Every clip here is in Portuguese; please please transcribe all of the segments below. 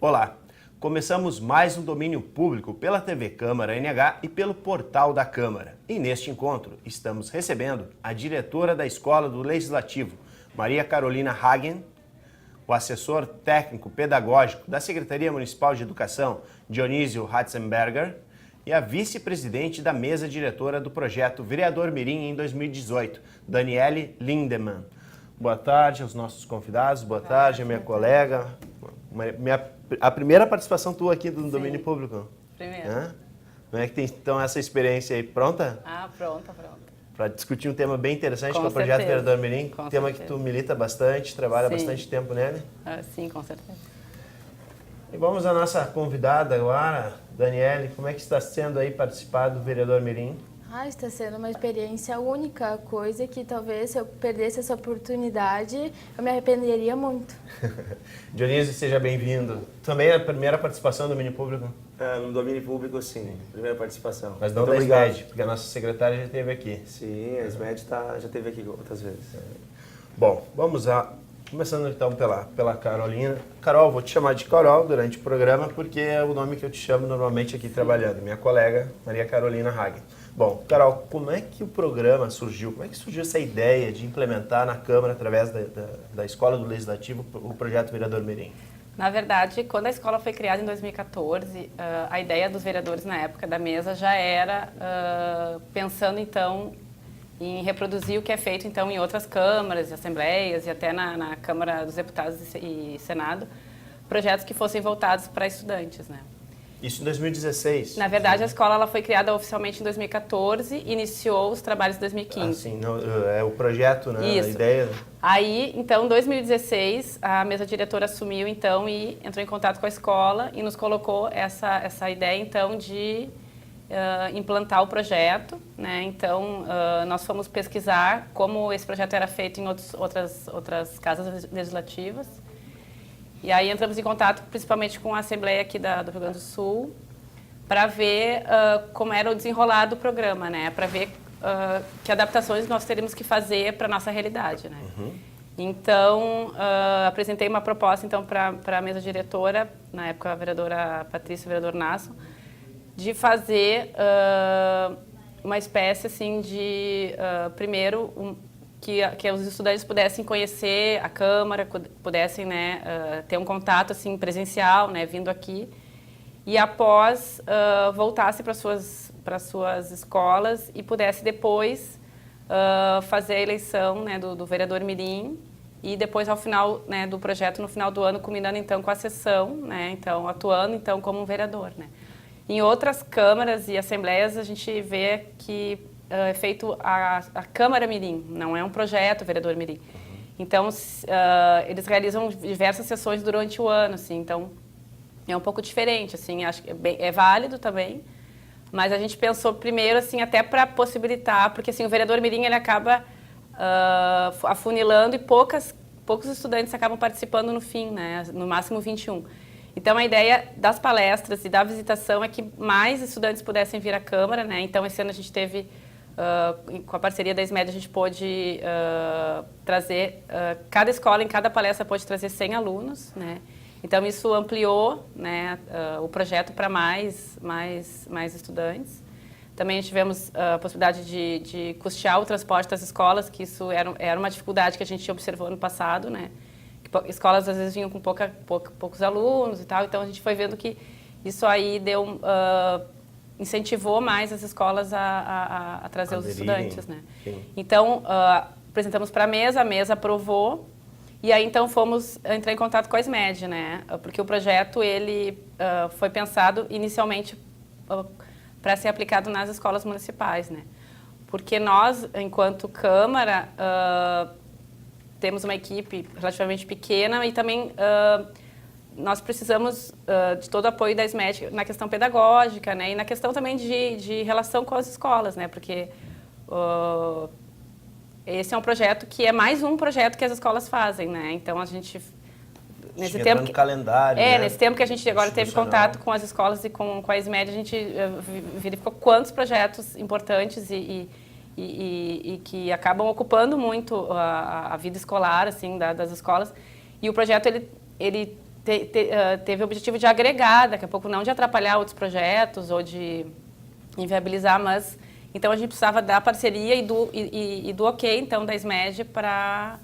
Olá, começamos mais um domínio público pela TV Câmara NH e pelo portal da Câmara. E neste encontro estamos recebendo a diretora da Escola do Legislativo, Maria Carolina Hagen, o assessor técnico pedagógico da Secretaria Municipal de Educação, Dionísio Ratzenberger, e a vice-presidente da mesa diretora do projeto Vereador Mirim em 2018, Daniele Lindemann. Boa tarde aos nossos convidados, boa tarde a minha colega. A primeira participação tua aqui do domínio público. Primeiro. Como é que tem então essa experiência aí? Pronta? Pronta. Para discutir um tema bem interessante, que é o certeza. projeto Vereador Mirim, tema certeza. que tu milita bastante, trabalha bastante tempo nele. Sim, com certeza. E vamos à nossa convidada agora, Daniele. Como é que está sendo aí participar do Vereador Mirim? Está sendo uma experiência única, coisa que talvez se eu perdesse essa oportunidade, eu me arrependeria muito. Dionísio, seja bem-vindo. Também é a primeira participação do domínio público? No domínio público, sim. Primeira participação. Mas não da SMED, porque a nossa secretária já esteve aqui. Sim, a SMED já esteve aqui outras vezes. Bom, vamos lá. Começando então pela Carolina. Carol, vou te chamar de Carol durante o programa, porque é o nome que eu te chamo normalmente aqui trabalhando. Minha colega, Maria Carolina Hagen. Bom, Carol, como é que o programa surgiu? Como é que surgiu essa ideia de implementar na Câmara, através da Escola do Legislativo, o projeto Vereador Mirim? Na verdade, quando a escola foi criada em 2014, a ideia dos vereadores na época da mesa já era pensando então em reproduzir o que é feito então em outras câmaras e assembleias e até na Câmara dos Deputados e Senado, projetos que fossem voltados para estudantes, né? Isso em 2016? Na verdade, a escola ela foi criada oficialmente em 2014 e iniciou os trabalhos em 2015. Sim, é o projeto, né? Isso. A ideia. Aí, então, em 2016, a mesa diretora assumiu, então, e entrou em contato com a escola e nos colocou essa ideia, então, de implantar o projeto, né? Então, nós fomos pesquisar como esse projeto era feito em outras casas legislativas. E aí entramos em contato principalmente com a Assembleia aqui do Rio Grande do Sul para ver como era o desenrolar do programa, né? Para ver que adaptações nós teríamos que fazer para a nossa realidade, né? Uhum. Então, apresentei uma proposta então, para a mesa diretora, na época a vereadora Patrícia e o vereador Nasso, de fazer uma espécie assim de, primeiro, que os estudantes pudessem conhecer a Câmara, pudessem, né, ter um contato assim, presencial, né, vindo aqui, e após voltasse para suas escolas e pudesse depois fazer a eleição, né, do vereador Mirim, e depois ao final, né, do projeto, no final do ano, culminando então com a sessão, né, então atuando então como um vereador, né. Em outras câmaras e assembleias a gente vê que é feito a Câmara Mirim, não é um projeto Vereador Mirim. Então, eles realizam diversas sessões durante o ano, assim, então é um pouco diferente, assim, acho que é válido também, mas a gente pensou primeiro, assim, até para possibilitar, porque assim, o Vereador Mirim ele acaba afunilando e poucos estudantes acabam participando no fim, né, no máximo 21. Então, a ideia das palestras e da visitação é que mais estudantes pudessem vir à Câmara, né, então esse ano a gente teve com a parceria da SMED, a gente pôde trazer, cada escola, em cada palestra, pôde trazer 100 alunos, né? Então, isso ampliou, né, o projeto para mais estudantes. Também tivemos a possibilidade de custear o transporte das escolas, que isso era uma dificuldade que a gente observou no passado, né? Que escolas, às vezes, vinham com poucos alunos e tal, então a gente foi vendo que isso aí deu... incentivou mais as escolas a trazer os estudantes, né? Sim. Então, apresentamos para a mesa aprovou, e aí então fomos entrar em contato com a SMED, né? Porque o projeto, ele foi pensado inicialmente para ser aplicado nas escolas municipais, né? Porque nós, enquanto Câmara, temos uma equipe relativamente pequena e também... nós precisamos de todo o apoio da SMED na questão pedagógica, né, e na questão também de relação com as escolas, né, porque esse é um projeto que é mais um projeto que as escolas fazem, né, então a gente... Nesse tempo no calendário, né? Nesse tempo que a gente agora teve contato com as escolas e com a SMED, a gente verificou quantos projetos importantes e que acabam ocupando muito a vida escolar, assim, das escolas, e o projeto, ele teve o objetivo de agregar, daqui a pouco não de atrapalhar outros projetos ou de inviabilizar, mas então a gente precisava da parceria e do ok, então, da SMED para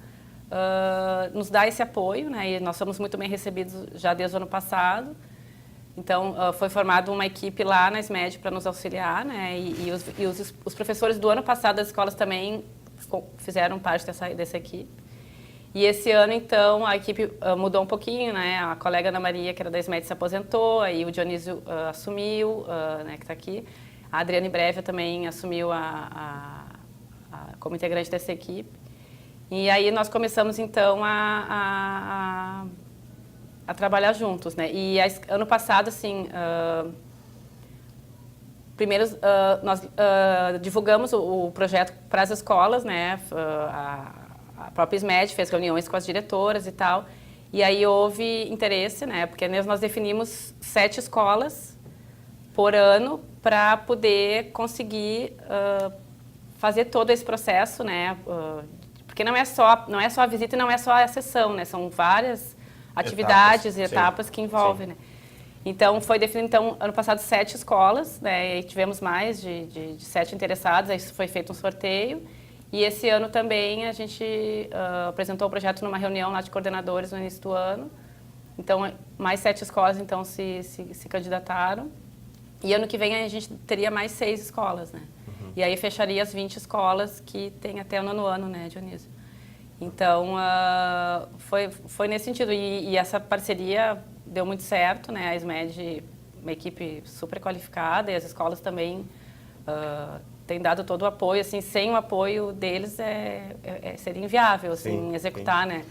nos dar esse apoio, né? E nós somos muito bem recebidos já desde o ano passado. Então, foi formada uma equipe lá na SMED para nos auxiliar, né? E os professores do ano passado das escolas também fizeram parte dessa equipe. E esse ano, então, a equipe mudou um pouquinho, né? A colega Ana Maria, que era da SMED, se aposentou, aí o Dionísio assumiu, né, que está aqui. A Adriane Brevia também assumiu como integrante dessa equipe. E aí nós começamos, então, a trabalhar juntos, né? E ano passado, assim, primeiro nós divulgamos o projeto para as escolas, né? A própria SMED fez reuniões com as diretoras e tal. E aí houve interesse, né? Porque nós definimos 7 escolas por ano para poder conseguir fazer todo esse processo, né? Porque não é só a visita e não é só a sessão, né? São várias atividades e etapas que envolvem, né? Então, foi definido, então, ano passado, 7 escolas, né? E tivemos mais de 7 interessados, aí foi feito um sorteio. E esse ano também a gente apresentou o projeto numa reunião lá de coordenadores no início do ano. Então, mais 7 escolas, então, se candidataram. E ano que vem a gente teria mais 6 escolas, né? Uhum. E aí fecharia as 20 escolas que tem até o 9º ano, né, Dionísio? Então, foi nesse sentido. E essa parceria deu muito certo, né? A SMED, uma equipe super qualificada, e as escolas também têm dado todo o apoio. Assim, sem o apoio deles seria inviável, assim, executar, né?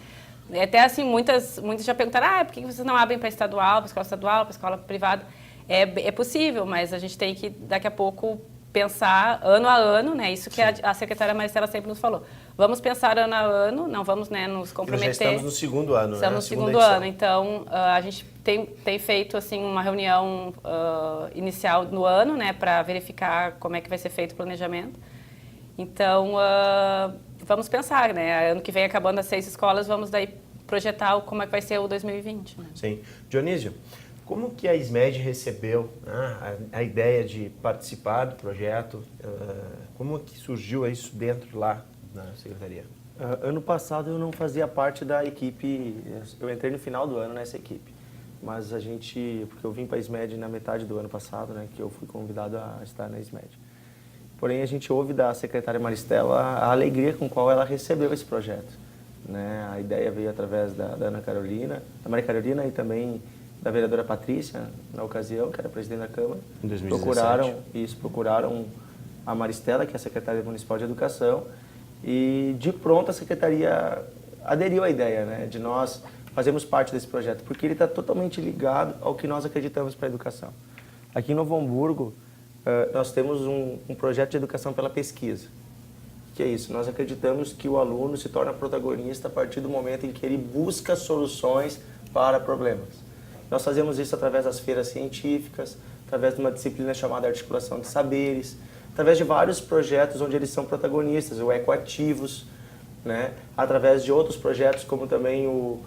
Até, assim, muitos já perguntaram, por que vocês não abrem para estadual, para escola estadual, para escola privada? É possível, mas a gente tem que, daqui a pouco, pensar ano a ano, né? Isso que a secretária Maristela sempre nos falou. Vamos pensar ano a ano, não vamos, né, nos comprometer. Nós já estamos no 2º ano, estamos no segundo ano, então a gente tem feito assim uma reunião inicial no ano, né, para verificar como é que vai ser feito o planejamento. Então vamos pensar, né? Ano que vem, acabando as 6 escolas, vamos daí projetar como é que vai ser o 2020. Né? Sim. Dionísio, como que a SMED recebeu, né, a ideia de participar do projeto? Como que surgiu isso dentro lá na secretaria? Ano passado eu não fazia parte da equipe, eu entrei no final do ano nessa equipe. Mas porque eu vim para a SMED na metade do ano passado, né, que eu fui convidado a estar na SMED. Porém, a gente ouve da secretária Maristela a alegria com qual ela recebeu esse projeto. Né? A ideia veio através da Ana Carolina, da Maria Carolina e também da vereadora Patrícia, na ocasião, que era presidente da Câmara. Em 2017. Procuraram a Maristela, que é a secretária municipal de Educação, e de pronto a secretaria aderiu à ideia, né, de nós fazermos parte desse projeto, porque ele está totalmente ligado ao que nós acreditamos para a educação. Aqui em Novo Hamburgo, nós temos um projeto de educação pela pesquisa. Que é isso, nós acreditamos que o aluno se torna protagonista a partir do momento em que ele busca soluções para problemas. Nós fazemos isso através das feiras científicas, através de uma disciplina chamada Articulação de Saberes, através de vários projetos onde eles são protagonistas, o Ecoativos, né? Através de outros projetos como também o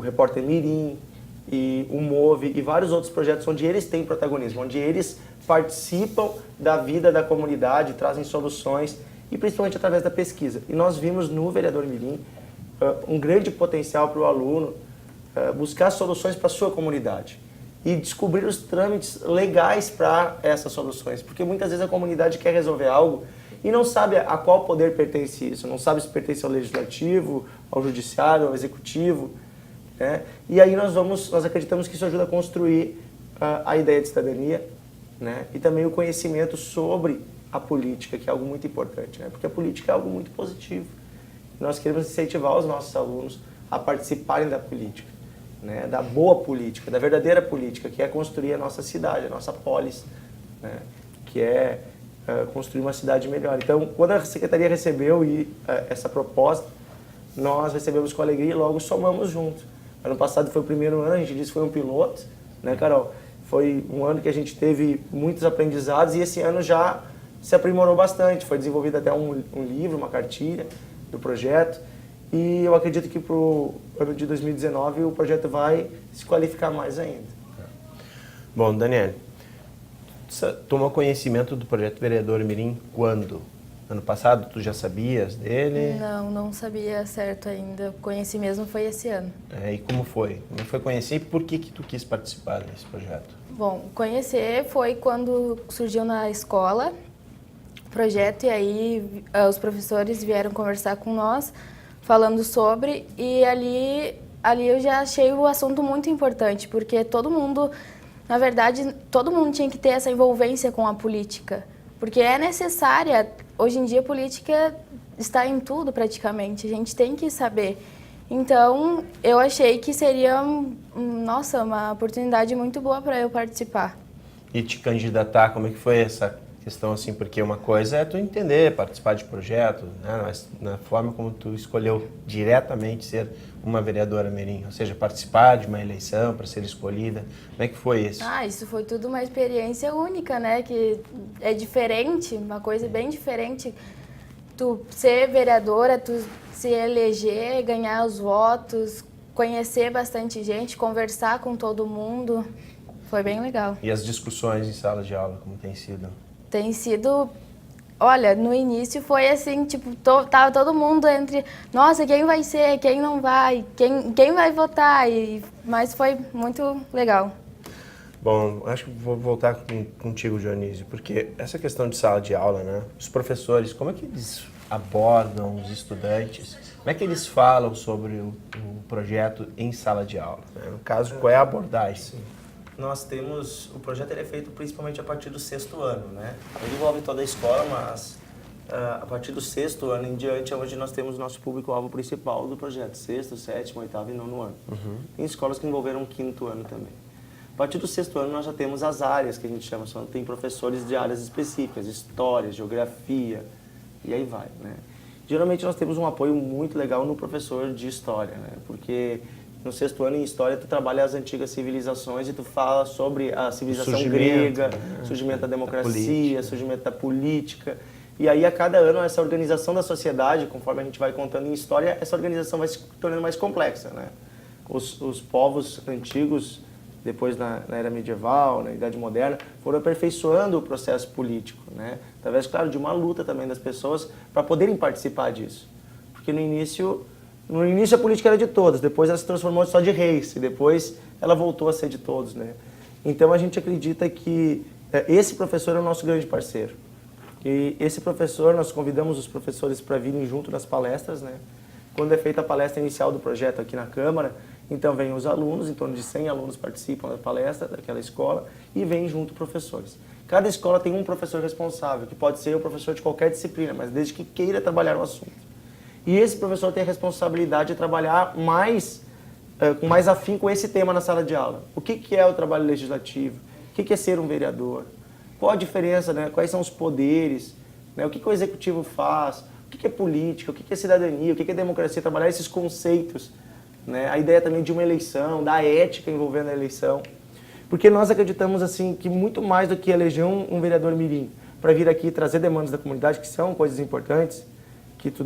Repórter Mirim e o Move e vários outros projetos onde eles têm protagonismo, onde eles participam da vida da comunidade, trazem soluções e principalmente através da pesquisa. E nós vimos no vereador Mirim um grande potencial para o aluno buscar soluções para a sua comunidade e descobrir os trâmites legais para essas soluções, porque muitas vezes a comunidade quer resolver algo e não sabe a qual poder pertence isso, não sabe se pertence ao legislativo, ao judiciário, ao executivo, né? E aí nós acreditamos que isso ajuda a construir a ideia de cidadania, né? E também o conhecimento sobre a política, que é algo muito importante, né? Porque a política é algo muito positivo. Nós queremos incentivar os nossos alunos a participarem da política, né? Da boa política, da verdadeira política, que é construir a nossa cidade, a nossa polis, né? Que é construir uma cidade melhor. Então, quando a secretaria recebeu essa proposta, nós recebemos com alegria e logo somamos junto. Ano passado foi o primeiro ano, a gente disse que foi um piloto, né, Carol? Foi um ano que a gente teve muitos aprendizados e esse ano já se aprimorou bastante. Foi desenvolvido até um livro, uma cartilha do projeto E eu acredito que para o ano de 2019 o projeto vai se qualificar mais ainda. Bom, Daniele, você tomou conhecimento do projeto Vereador Mirim quando? Ano passado tu já sabias dele? Não sabia certo ainda. Conheci mesmo foi esse ano. E como foi? Como foi conhecer e por que tu quis participar desse projeto? Bom, conhecer foi quando surgiu na escola o projeto e aí os professores vieram conversar com nós falando sobre e ali eu já achei o assunto muito importante, porque todo mundo, na verdade, todo mundo tinha que ter essa envolvência com a política, porque é necessária. Hoje em dia a política está em tudo praticamente, a gente tem que saber. Então, eu achei que seria, nossa, uma oportunidade muito boa para eu participar. E te candidatar, como é que foi essa questão assim? Porque uma coisa é tu entender, participar de projeto, né? Mas na forma como tu escolheu diretamente ser uma vereadora mirim, ou seja, participar de uma eleição para ser escolhida, como é que foi isso? Isso foi tudo uma experiência única, né? Que é diferente, uma coisa bem diferente. Tu ser vereadora, tu se eleger, ganhar os votos, conhecer bastante gente, conversar com todo mundo, foi bem legal. E as discussões em sala de aula, como tem sido? Tem sido, olha, no início foi assim, tipo, tava todo mundo entre, nossa, quem vai ser, quem não vai, quem vai votar, mas foi muito legal. Bom, acho que vou voltar contigo, Dionísio, porque essa questão de sala de aula, né? Os professores, como é que eles abordam os estudantes? Como é que eles falam sobre o projeto em sala de aula? Né? No caso, qual é a abordagem? Nós temos, o projeto ele é feito principalmente a partir do 6º ano, né? Ele envolve toda a escola, mas a partir do 6º ano em diante é onde nós temos o nosso público-alvo principal do projeto, 6º, 7º, 8º e 9º ano. Tem escolas que envolveram o 5º ano também. A partir do 6º ano nós já temos as áreas que a gente chama, tem professores de áreas específicas, história, geografia, e aí vai, né? Geralmente nós temos um apoio muito legal no professor de história, né? Porque no 6º ano em história tu trabalha as antigas civilizações e tu fala sobre a civilização grega, né? Surgimento da democracia, surgimento da política. E aí a cada ano essa organização da sociedade, conforme a gente vai contando em história, essa organização vai se tornando mais complexa, né? Os povos antigos, depois na era medieval, na Idade Moderna, foram aperfeiçoando o processo político, né? Através, claro, de uma luta também das pessoas para poderem participar disso. Porque no início a política era de todos, depois ela se transformou só de reis, e depois ela voltou a ser de todos, né? Então a gente acredita que esse professor é o nosso grande parceiro. E esse professor, nós convidamos os professores para virem junto nas palestras, né? Quando é feita a palestra inicial do projeto aqui na Câmara, então vêm os alunos, em torno de 100 alunos participam da palestra daquela escola e vêm junto professores. Cada escola tem um professor responsável, que pode ser o professor de qualquer disciplina, mas desde que queira trabalhar o assunto. E esse professor tem a responsabilidade de trabalhar com mais afinco esse tema na sala de aula. O que é o trabalho legislativo? O que é ser um vereador? Qual a diferença, né? Quais são os poderes? Né? O que o executivo faz? O que é política? O que é cidadania? O que é democracia? Trabalhar esses conceitos. Né? A ideia também de uma eleição, da ética envolvendo a eleição. Porque nós acreditamos assim que muito mais do que eleger um vereador mirim para vir aqui trazer demandas da comunidade, que são coisas importantes, que tu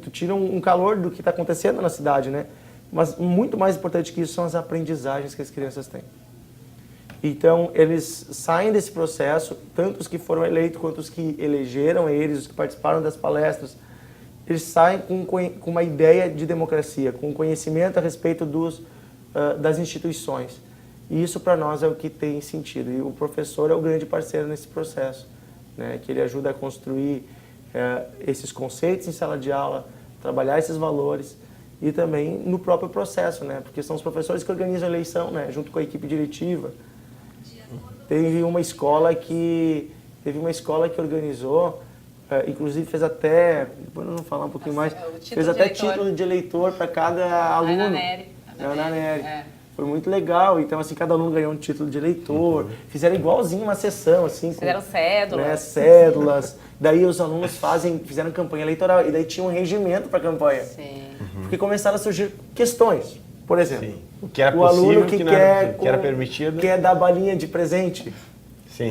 tira um calor do que está acontecendo na cidade, né? Mas muito mais importante que isso são as aprendizagens que as crianças têm. Então, eles saem desse processo, tanto os que foram eleitos quanto os que elegeram eles, os que participaram das palestras, eles saem com uma ideia de democracia, com conhecimento a respeito das instituições. E isso, para nós, é o que tem sentido. E o professor é o grande parceiro nesse processo, né? Que ele ajuda a construir esses conceitos em sala de aula, trabalhar esses valores e também no próprio processo, né? Porque são os professores que organizam a eleição, né? Junto com a equipe diretiva. Teve uma escola que organizou, inclusive fez até, depois nós vamos falar um pouquinho mais, fez até título de eleitor para cada aluno. Ana Nery. Foi muito legal, então assim, cada aluno ganhou um título de eleitor, fizeram igualzinho uma sessão, assim. Fizeram cédulas. Né, cédulas, daí os alunos fizeram campanha eleitoral, e daí tinha um regimento para a campanha. Sim. Porque começaram a surgir questões, por exemplo. Sim. O que era o aluno possível, que era permitido. quer dar balinha de presente. Sim.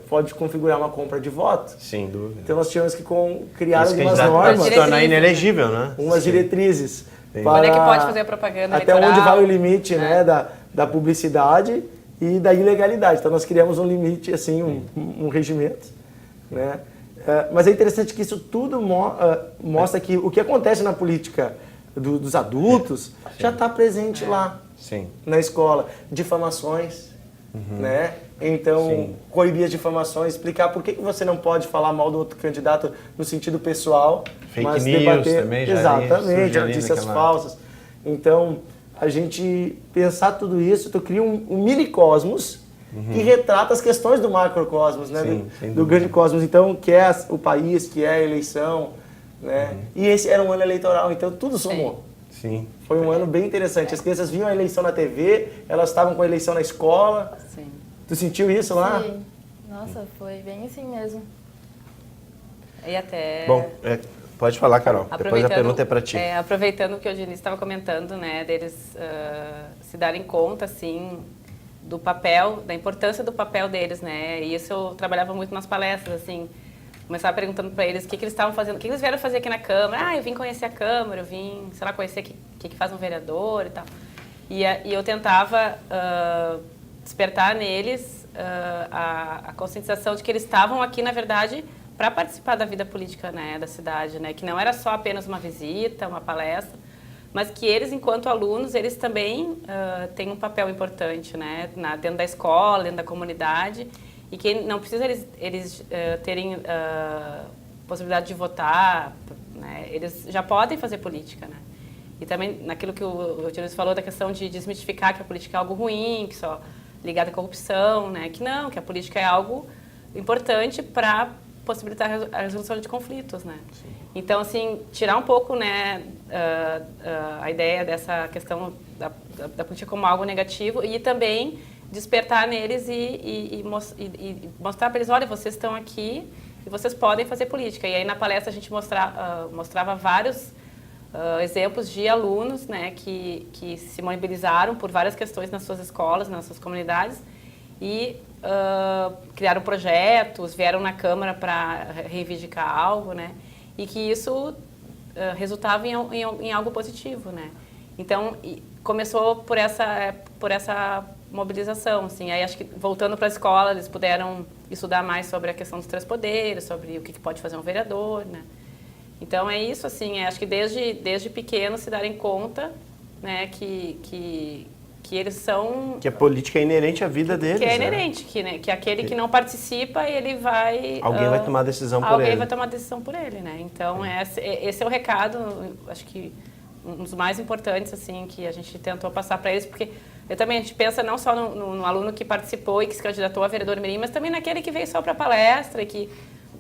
pode configurar uma compra de voto. Sem dúvida. Então nós tínhamos que criar Esse algumas candidato pode normas, se tornar Diretrizes, inelegível, né? umas diretrizes. Sim. Quando é que pode fazer a propaganda Até eleitoral? onde vai o limite, né, da publicidade e da ilegalidade. Então nós criamos um limite, assim, um regimento, né? Mas é interessante que isso tudo mostra que o que acontece na política dos adultos já está presente lá Sim. na escola. Difamações, né? Então, coibir as difamações, explicar por que você não pode falar mal do outro candidato no sentido pessoal, Fake mas news debater também já exatamente, surge ali notícias naquela- falsas. Então, a gente pensar tudo isso, tu cria um mini-cosmos que retrata as questões do macrocosmos, né? Sim, sem do dúvida. grande cosmos, então, que é o país, que é a eleição, né? E esse era um ano eleitoral, então tudo somou. Sim. Foi um ano bem interessante. As crianças viam a eleição na TV, elas estavam com a eleição na escola. Sim. Tu sentiu isso lá? Sim. Nossa, foi bem assim mesmo. E até... Bom, pode falar, Carol. Depois a pergunta é para ti. Aproveitando o que o Diniz estava comentando, né, deles se darem conta, assim, do papel, da importância do papel deles, né, e isso eu trabalhava muito nas palestras, assim, começava perguntando para eles o que eles estavam fazendo, o que eles vieram fazer aqui na Câmara. Ah, eu vim conhecer a Câmara, eu vim, sei lá, conhecer o que faz um vereador e tal. E eu tentava despertar neles a conscientização de que eles estavam aqui, na verdade, para participar da vida política, né, da cidade, né, que não era só apenas uma visita, uma palestra, mas que eles, enquanto alunos, eles também têm um papel importante, né, dentro da escola, dentro da comunidade, e que não precisa eles terem possibilidade de votar, né, eles já podem fazer política, né. E também naquilo que o Diniz falou da questão de desmitificar que a política é algo ruim, que só ligada à corrupção, né, que não, que a política é algo importante para possibilitar a resolução de conflitos, né. Sim. Então, assim, tirar um pouco, né, a ideia dessa questão da política como algo negativo e também despertar neles e mostrar para eles, olha, vocês estão aqui e vocês podem fazer política. E aí na palestra a gente mostrava vários exemplos de alunos, né, que se mobilizaram por várias questões nas suas escolas, nas suas comunidades e criaram projetos, vieram na Câmara para reivindicar algo, né, e que isso resultava em algo positivo, né. Então, começou por essa mobilização, assim. Aí acho que voltando para a escola eles puderam estudar mais sobre a questão dos 3 poderes, sobre o que pode fazer um vereador, né. Então é isso, assim, acho que desde pequenos se darem conta, né, que eles são... Que a política é inerente à vida deles, Que é né? inerente, que aquele que não participa, ele vai... Alguém vai tomar decisão por ele. Alguém vai tomar decisão por ele, né? Então esse é o recado, acho que um dos mais importantes, assim, que a gente tentou passar para eles, porque a gente pensa não só no aluno que participou e que se candidatou a vereador mirim, mas também naquele que veio só para a palestra e que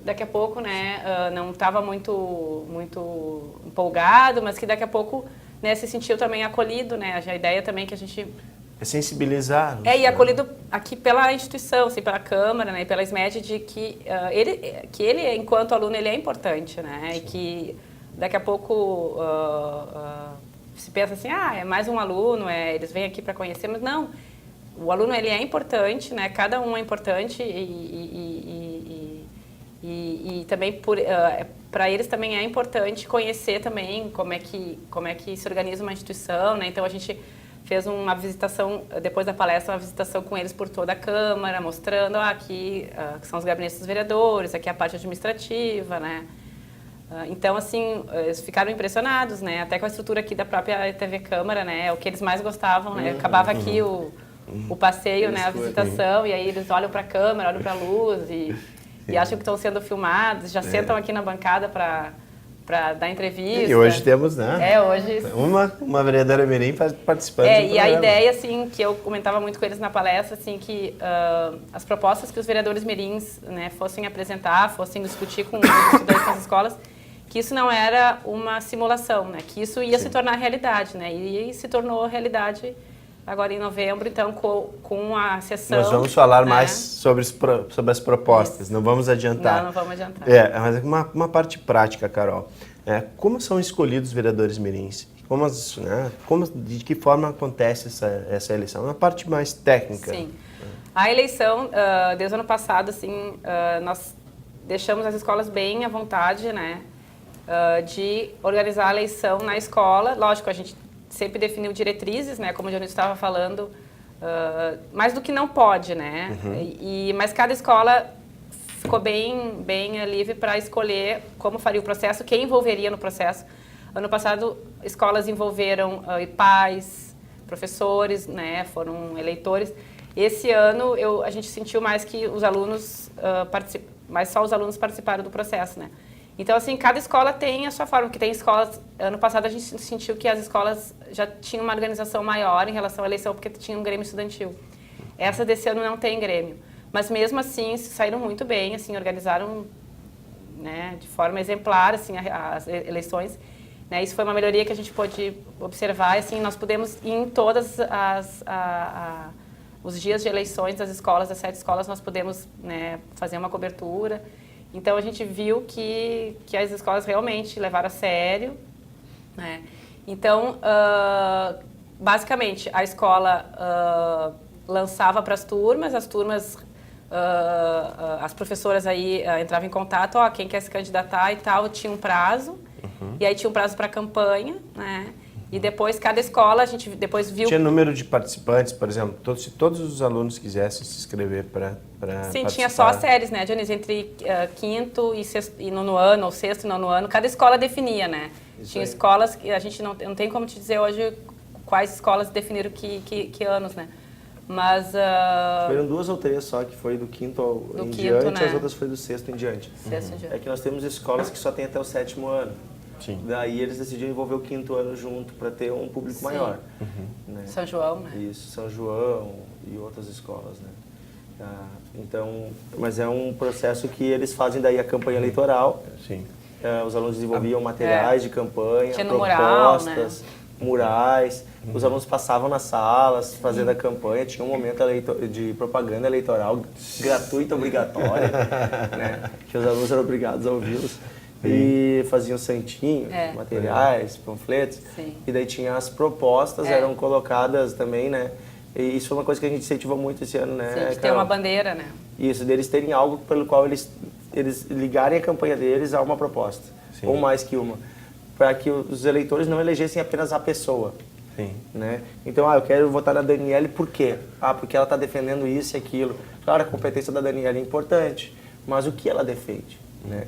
daqui a pouco, né, não estava muito empolgado, mas que daqui a pouco, né, se sentiu também acolhido, né, a ideia também que a gente... É sensibilizar. E acolhido aqui pela instituição, assim, pela Câmara, né, e pela SMED, de que ele, enquanto aluno, ele é importante, né, e que daqui a pouco se pensa assim, é mais um aluno, eles vêm aqui para conhecer, mas não, o aluno, ele é importante, né, cada um é importante e também para eles também é importante conhecer também como é que se organiza uma instituição, né? Então a gente fez uma visitação, depois da palestra, uma visitação com eles por toda a Câmara, mostrando aqui que são os gabinetes dos vereadores, aqui a parte administrativa, né? Então, assim, eles ficaram impressionados, né? Até com a estrutura aqui da própria TV Câmara, né? O que eles mais gostavam, né? Acabava aqui o passeio, né? A visitação, e aí eles olham para a câmera, olham para a luz e acham que estão sendo filmados, já sentam aqui na bancada para dar entrevista. E hoje temos, né? Hoje... Uma vereadora mirim participando do e programa. a ideia, assim, que eu comentava muito com eles na palestra, assim, que as propostas que os vereadores mirins, né, fossem apresentar, fossem discutir com os estudantes das escolas, que isso não era uma simulação, né, que isso ia se tornar realidade, né, e se tornou realidade agora em novembro, então, com a sessão... Nós vamos falar mais sobre as propostas, não vamos adiantar. Não vamos adiantar. Mas uma parte prática, Carol. Como são escolhidos os vereadores mirins? De que forma acontece essa eleição? Uma parte mais técnica. Sim. A eleição, desde o ano passado, assim, nós deixamos as escolas bem à vontade, né, de organizar a eleição na escola. Lógico, a gente sempre definiu diretrizes, né, como o Dionísio estava falando, mais do que não pode, né, mas cada escola ficou bem livre para escolher como faria o processo, quem envolveria no processo. Ano passado, escolas envolveram pais, professores, né, foram eleitores. Esse ano, a gente sentiu mais que os alunos, mas só os alunos participaram do processo, né. Então, assim, cada escola tem a sua forma, porque tem escolas... Ano passado, a gente sentiu que as escolas já tinham uma organização maior em relação à eleição, porque tinha um grêmio estudantil. Essa desse ano não tem grêmio. Mas, mesmo assim, saíram muito bem, assim, organizaram, né, de forma exemplar, assim, as eleições. Né, isso foi uma melhoria que a gente pôde observar. Assim, nós pudemos ir em todas os dias de eleições das escolas, das 7 escolas, nós pudemos, né, fazer uma cobertura. Então, a gente viu que as escolas realmente levaram a sério, né? Então, basicamente, a escola lançava para as turmas as professoras aí entravam em contato, quem quer se candidatar e tal, tinha um prazo, e aí tinha um prazo para a campanha, né? E depois, cada escola, a gente depois viu... Tinha número de participantes, por exemplo, se todos os alunos quisessem se inscrever para Sim, participar. tinha só as séries, né, Dionísio, entre quinto e nono ano, ou sexto e nono ano, cada escola definia, né? Isso tinha aí. escolas que a gente não tem como te dizer hoje quais escolas definiram que anos, né? Mas... Foram 2 ou 3 só, que foi do quinto Do em quinto, diante, né? as outras foi do sexto em diante. Sexto em diante. É que nós temos escolas que só tem até o 7º ano. Sim. Daí eles decidiram envolver o 5º ano junto para ter um público Sim. maior. Né? São João, né? Isso, São João e outras escolas, né? Então, mas é um processo que eles fazem daí a campanha eleitoral. Sim. Os alunos desenvolviam materiais de campanha, Tinha no mural, propostas, murais. Os alunos passavam nas salas fazendo a campanha. Tinha um momento de propaganda eleitoral gratuita, obrigatória, né? Que os alunos eram obrigados a ouvi-los. E faziam santinho, materiais, panfletos. Sim. E daí tinha as propostas, eram colocadas também, né? E isso foi uma coisa que a gente incentivou muito esse ano, né? Sim, que tem Carol? uma bandeira, né? Isso, deles terem algo pelo qual eles ligarem a campanha deles a uma proposta. Sim. Ou mais que uma. Para que os eleitores não elegessem apenas a pessoa. Sim. Né? Então, eu quero votar na Daniele por quê? Porque ela está defendendo isso e aquilo. Claro, a competência da Daniele é importante, mas o que ela defende? Né?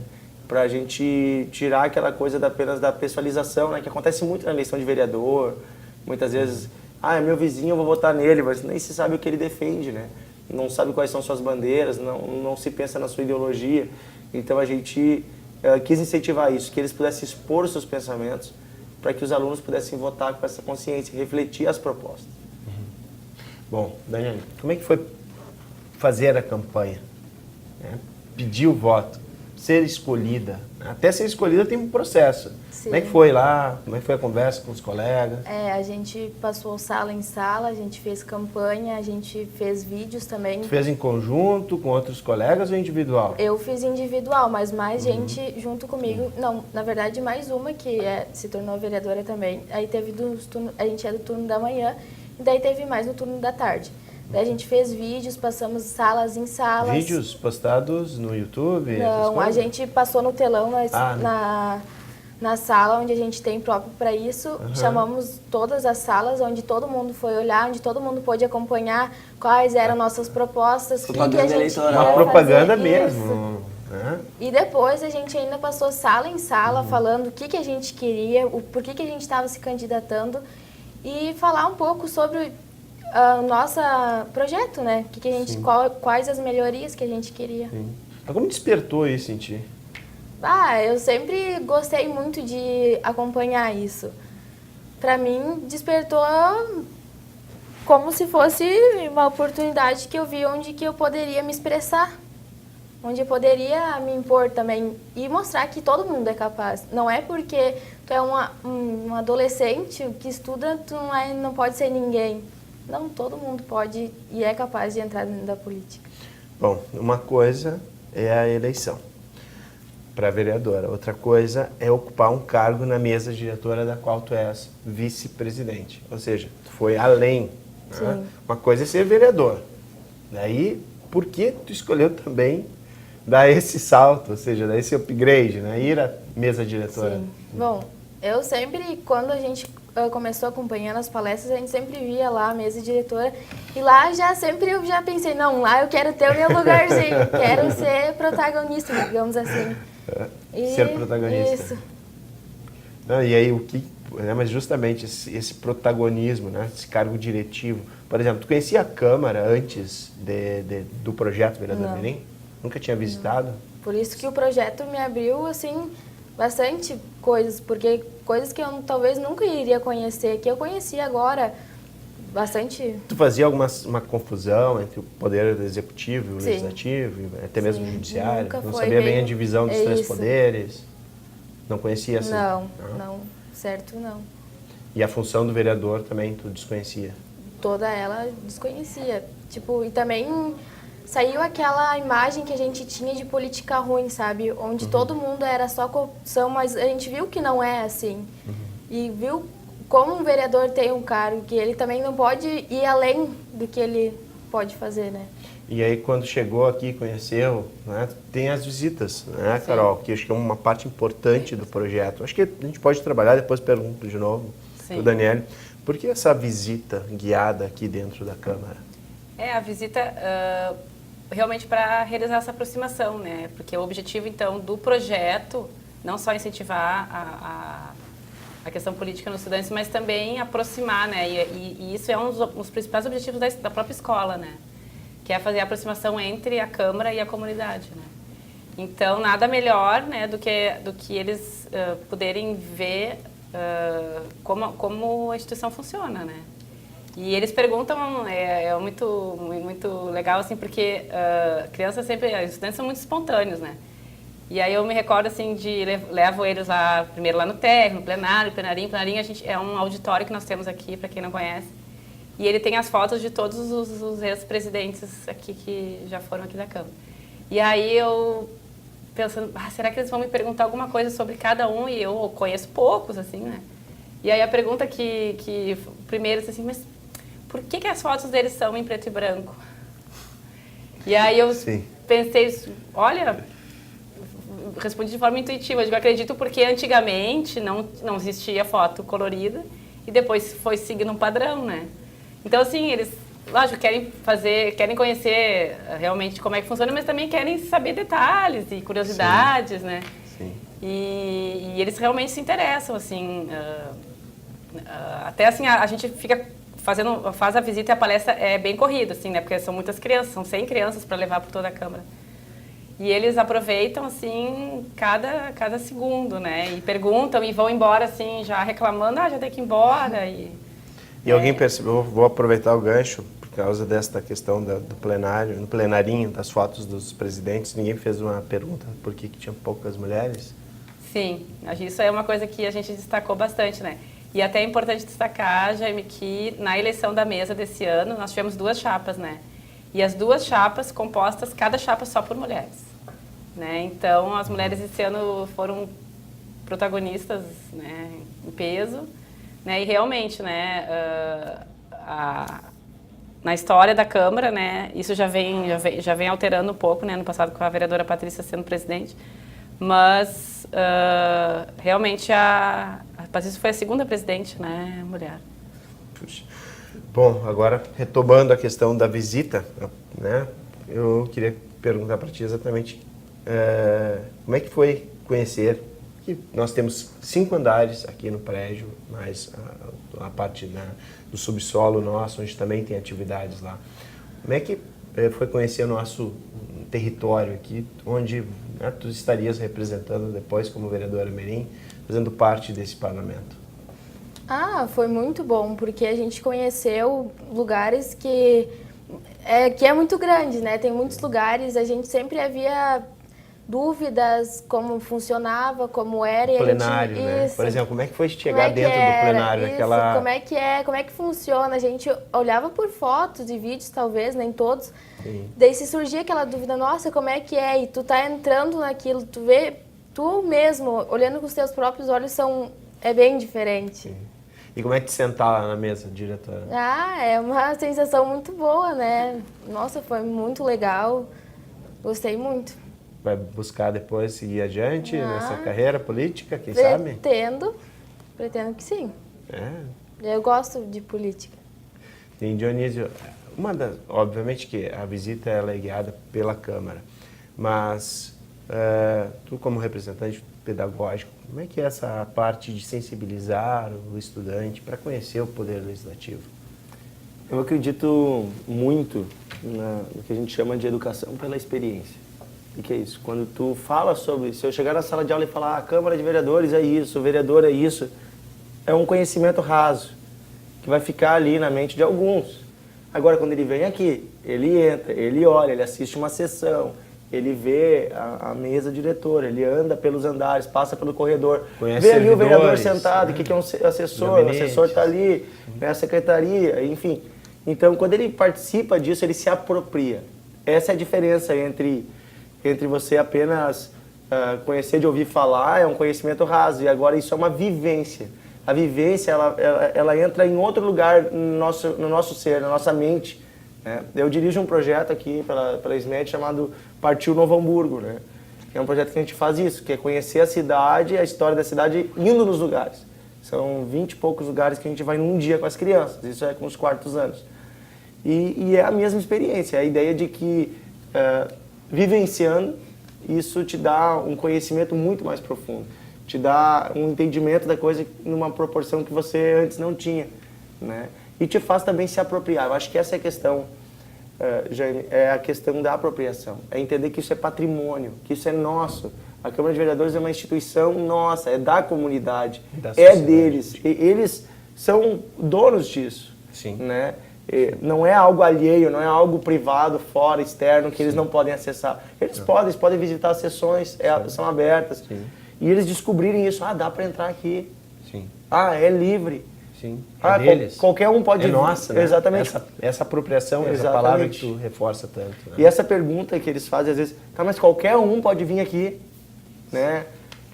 Para a gente tirar aquela coisa apenas da pessoalização, né? Que acontece muito na eleição de vereador. Muitas vezes, é meu vizinho, eu vou votar nele, mas nem se sabe o que ele defende, né? Não sabe quais são suas bandeiras, não se pensa na sua ideologia. Então a gente quis incentivar isso, que eles pudessem expor os seus pensamentos, para que os alunos pudessem votar com essa consciência, refletir as propostas. Bom, Daniel, como é que foi fazer a campanha? Né? Pedir o voto, ser escolhida. Até ser escolhida tem um processo. Sim. Como é que foi lá? Como é que foi a conversa com os colegas? A gente passou sala em sala, a gente fez campanha, a gente fez vídeos também. Fez em conjunto com outros colegas ou individual? Eu fiz individual, mas mais gente junto comigo. Não, na verdade, mais uma que se tornou vereadora também. Aí teve a gente é do turno da manhã, e daí teve mais no turno da tarde. Daí a gente fez vídeos, passamos salas em salas. Vídeos postados no YouTube? Não, a gente passou no telão na sala onde a gente tem próprio para isso. Chamamos todas as salas onde todo mundo foi olhar, onde todo mundo pôde acompanhar quais eram nossas propostas. Propaganda que a gente eleitoral. queria Uma propaganda fazer, mesmo. isso. Né? E depois a gente ainda passou sala em sala falando o que a gente queria, por que a gente estava se candidatando e falar um pouco sobre o nosso projeto, né? Que a gente, quais as melhorias que a gente queria. Sim. Mas como despertou isso em ti? Eu sempre gostei muito de acompanhar isso. Para mim, despertou como se fosse uma oportunidade que eu vi onde que eu poderia me expressar, onde eu poderia me impor também e mostrar que todo mundo é capaz. Não é porque tu é um adolescente que estuda, tu não pode ser ninguém. Não, todo mundo pode e é capaz de entrar dentro da política. Bom, uma coisa é a eleição para vereadora, outra coisa é ocupar um cargo na mesa diretora da qual tu és vice-presidente. Ou seja, tu foi além. Né? Uma coisa é ser vereador, Daí, por que tu escolheu também dar esse salto, ou seja, dar esse upgrade, né? Ir à mesa diretora? Sim. Bom, eu sempre, quando a gente começou acompanhando as palestras, a gente sempre via lá a mesa diretora. E lá eu já pensei, não, lá eu quero ter o meu lugarzinho, quero ser protagonista, digamos assim. Ser protagonista. Isso. Não, e aí, mas justamente esse protagonismo, né? Esse cargo diretivo. Por exemplo, tu conhecia a Câmara antes do projeto Vereador Merim? Nunca tinha visitado? Não. Por isso que o projeto me abriu, assim, bastante coisas, porque coisas que eu talvez nunca iria conhecer, que eu conheci agora, bastante. Tu fazia uma confusão entre o poder executivo e o Sim. legislativo, até mesmo o judiciário? Nunca Não foi sabia bem a bem- divisão dos é três isso. poderes? Não conhecia assim? Não, certo não. E a função do vereador também tu desconhecia? Toda ela desconhecia. Tipo, e também saiu aquela imagem que a gente tinha de política ruim, sabe? Onde todo mundo era só corrupção, mas a gente viu que não é assim. E viu como um vereador tem um cargo, que ele também não pode ir além do que ele pode fazer, né? E aí, quando chegou aqui, conheceu, né, tem as visitas, né, Carol? Que acho que é uma parte importante do projeto. Acho que a gente pode trabalhar, depois pergunto de novo para o Daniel. Por que essa visita guiada aqui dentro da Câmara? A visita realmente para realizar essa aproximação, né? Porque o objetivo, então, do projeto, não só incentivar a questão política nos estudantes, mas também aproximar, né? E isso é um dos principais objetivos da própria escola, né? Que é fazer a aproximação entre a Câmara e a comunidade, né? Então, nada melhor, né, do que eles poderem ver como a instituição funciona, né? E eles perguntam, é muito legal, assim, porque crianças sempre, os estudantes são muito espontâneos, né? E aí eu me recordo, assim, levo eles lá, primeiro lá no térreo, no plenário, plenarinho, é um auditório que nós temos aqui, para quem não conhece. E ele tem as fotos de todos os ex-presidentes aqui que já foram aqui da Câmara. E aí eu pensando, será que eles vão me perguntar alguma coisa sobre cada um? E eu conheço poucos, assim, né? E aí a pergunta que primeiro, assim, mas por que as fotos deles são em preto e branco? E aí eu pensei, olha, respondi de forma intuitiva, eu acredito porque antigamente não existia foto colorida e depois foi seguindo um padrão, né? Então, assim, eles, lógico, querem conhecer realmente como é que funciona, mas também querem saber detalhes e curiosidades, né? Sim. E eles realmente se interessam, assim, até assim, a gente faz a visita e a palestra é bem corrida, assim, né? Porque são muitas crianças, são 100 crianças para levar por toda a Câmara. E eles aproveitam, assim, cada segundo, né? E perguntam e vão embora, assim, já reclamando, já tem que ir embora. E alguém percebeu, vou aproveitar o gancho, por causa desta questão do plenário, no plenarinho, das fotos dos presidentes, ninguém fez uma pergunta por que tinha poucas mulheres? Sim, isso é uma coisa que a gente destacou bastante, né? E até é importante destacar, Jaime, que na eleição da mesa desse ano, nós tivemos 2 chapas, né? E as 2 chapas compostas, cada chapa só por mulheres, né? Então, as mulheres esse ano foram protagonistas, né, em peso, né? E realmente, né, na história da Câmara, né, isso já vem alterando um pouco, né, no passado com a vereadora Patrícia sendo presidente, mas realmente a Patrícia foi a 2ª presidente, né, mulher. Puxa. Bom, agora retomando a questão da visita, né, eu queria perguntar para ti exatamente como é que foi conhecer, que nós temos 5 andares aqui no prédio, mais a parte do subsolo nosso, onde também tem atividades lá. Como é que foi conhecer o nosso território aqui, onde, né, tu estarias representando depois como vereadora Merim, fazendo parte desse parlamento? Foi muito bom, porque a gente conheceu lugares que é muito grande, né? Tem muitos lugares, a gente sempre havia dúvidas como funcionava, como era. Plenário, né? Por exemplo, como é que foi chegar dentro do plenário? Isso, como é que funciona? A gente olhava por fotos e vídeos, talvez, nem todos. Sim. Daí se surgia aquela dúvida, nossa, como é que é? E tu tá entrando naquilo, tu vê, tu mesmo, olhando com os teus próprios olhos, é bem diferente. Sim. E como é que sentar lá na mesa, diretora? Ah, é uma sensação muito boa, né? Nossa, foi muito legal. Gostei muito. Vai buscar depois seguir adiante nessa carreira política, quem sabe? Pretendo que sim. É. Eu gosto de política. Tem, Dionísio, obviamente que a visita ela é guiada pela Câmara, mas tu como representante pedagógico, como é que é essa parte de sensibilizar o estudante para conhecer o Poder Legislativo? Eu acredito muito no que a gente chama de educação pela experiência. O que é isso? Quando tu fala sobre, se eu chegar na sala de aula e falar, a Câmara de Vereadores é isso, o vereador é isso, é um conhecimento raso, que vai ficar ali na mente de alguns. Agora, quando ele vem aqui, ele entra, ele olha, ele assiste uma sessão, ele vê a mesa diretora, ele anda pelos andares, passa pelo corredor, conhece vê ali o vereador servidores, sentado, o que é um assessor, o assessor está ali, né, a secretaria, enfim. Então, quando ele participa disso, ele se apropria. Essa é a diferença entre você apenas conhecer de ouvir falar, é um conhecimento raso, e agora isso é uma vivência. A vivência, ela entra em outro lugar no nosso ser, na nossa mente. Né? Eu dirijo um projeto aqui pela SMED chamado Partiu Novo Hamburgo. Né? É um projeto que a gente faz isso, que é conhecer a cidade, a história da cidade, indo nos lugares. São 20 e poucos lugares que a gente vai num dia com as crianças, isso é com os quartos anos. E é a mesma experiência, é a ideia de que vivenciando, isso te dá um conhecimento muito mais profundo, te dá um entendimento da coisa numa proporção que você antes não tinha, né? E te faz também se apropriar. Eu acho que essa é a questão, Jaime, é a questão da apropriação, é entender que isso é patrimônio, que isso é nosso. A Câmara de Vereadores é uma instituição nossa, é da comunidade, é deles, eles são donos disso. Sim. Né? Não é algo alheio, não é algo privado, fora, externo, que eles não podem acessar. Eles podem visitar as sessões, são abertas. Sim. E eles descobrirem isso, dá para entrar aqui. Sim. É livre. Sim. É deles. Qualquer um pode vir. Nossa, né? Exatamente. Essa apropriação, essa palavra que tu reforça tanto. Né? E essa pergunta que eles fazem às vezes, mas qualquer um pode vir aqui, né?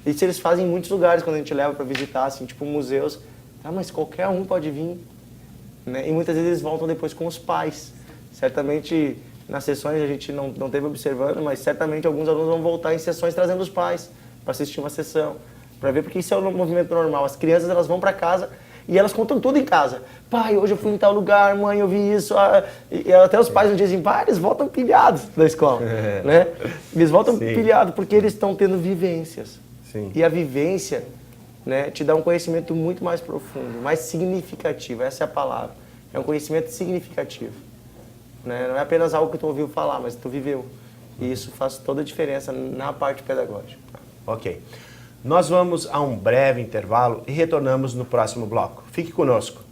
Isso eles fazem em muitos lugares quando a gente leva para visitar, assim, tipo museus. Mas qualquer um pode vir. Né? E muitas vezes eles voltam depois com os pais. Certamente, nas sessões a gente não teve observando, mas certamente alguns alunos vão voltar em sessões trazendo os pais para assistir uma sessão, para ver, porque isso é um movimento normal. As crianças, elas vão para casa e elas contam tudo em casa. Pai, hoje eu fui em tal lugar, mãe, eu vi isso. E até os pais não dizem, eles voltam pilhados da escola. Né? Eles voltam pilhados porque eles estão tendo vivências. Sim. E a vivência, né, te dá um conhecimento muito mais profundo, mais significativo, essa é a palavra. É um conhecimento significativo. Né? Não é apenas algo que tu ouviu falar, mas tu viveu. E isso faz toda a diferença na parte pedagógica. Ok. Nós vamos a um breve intervalo e retornamos no próximo bloco. Fique conosco.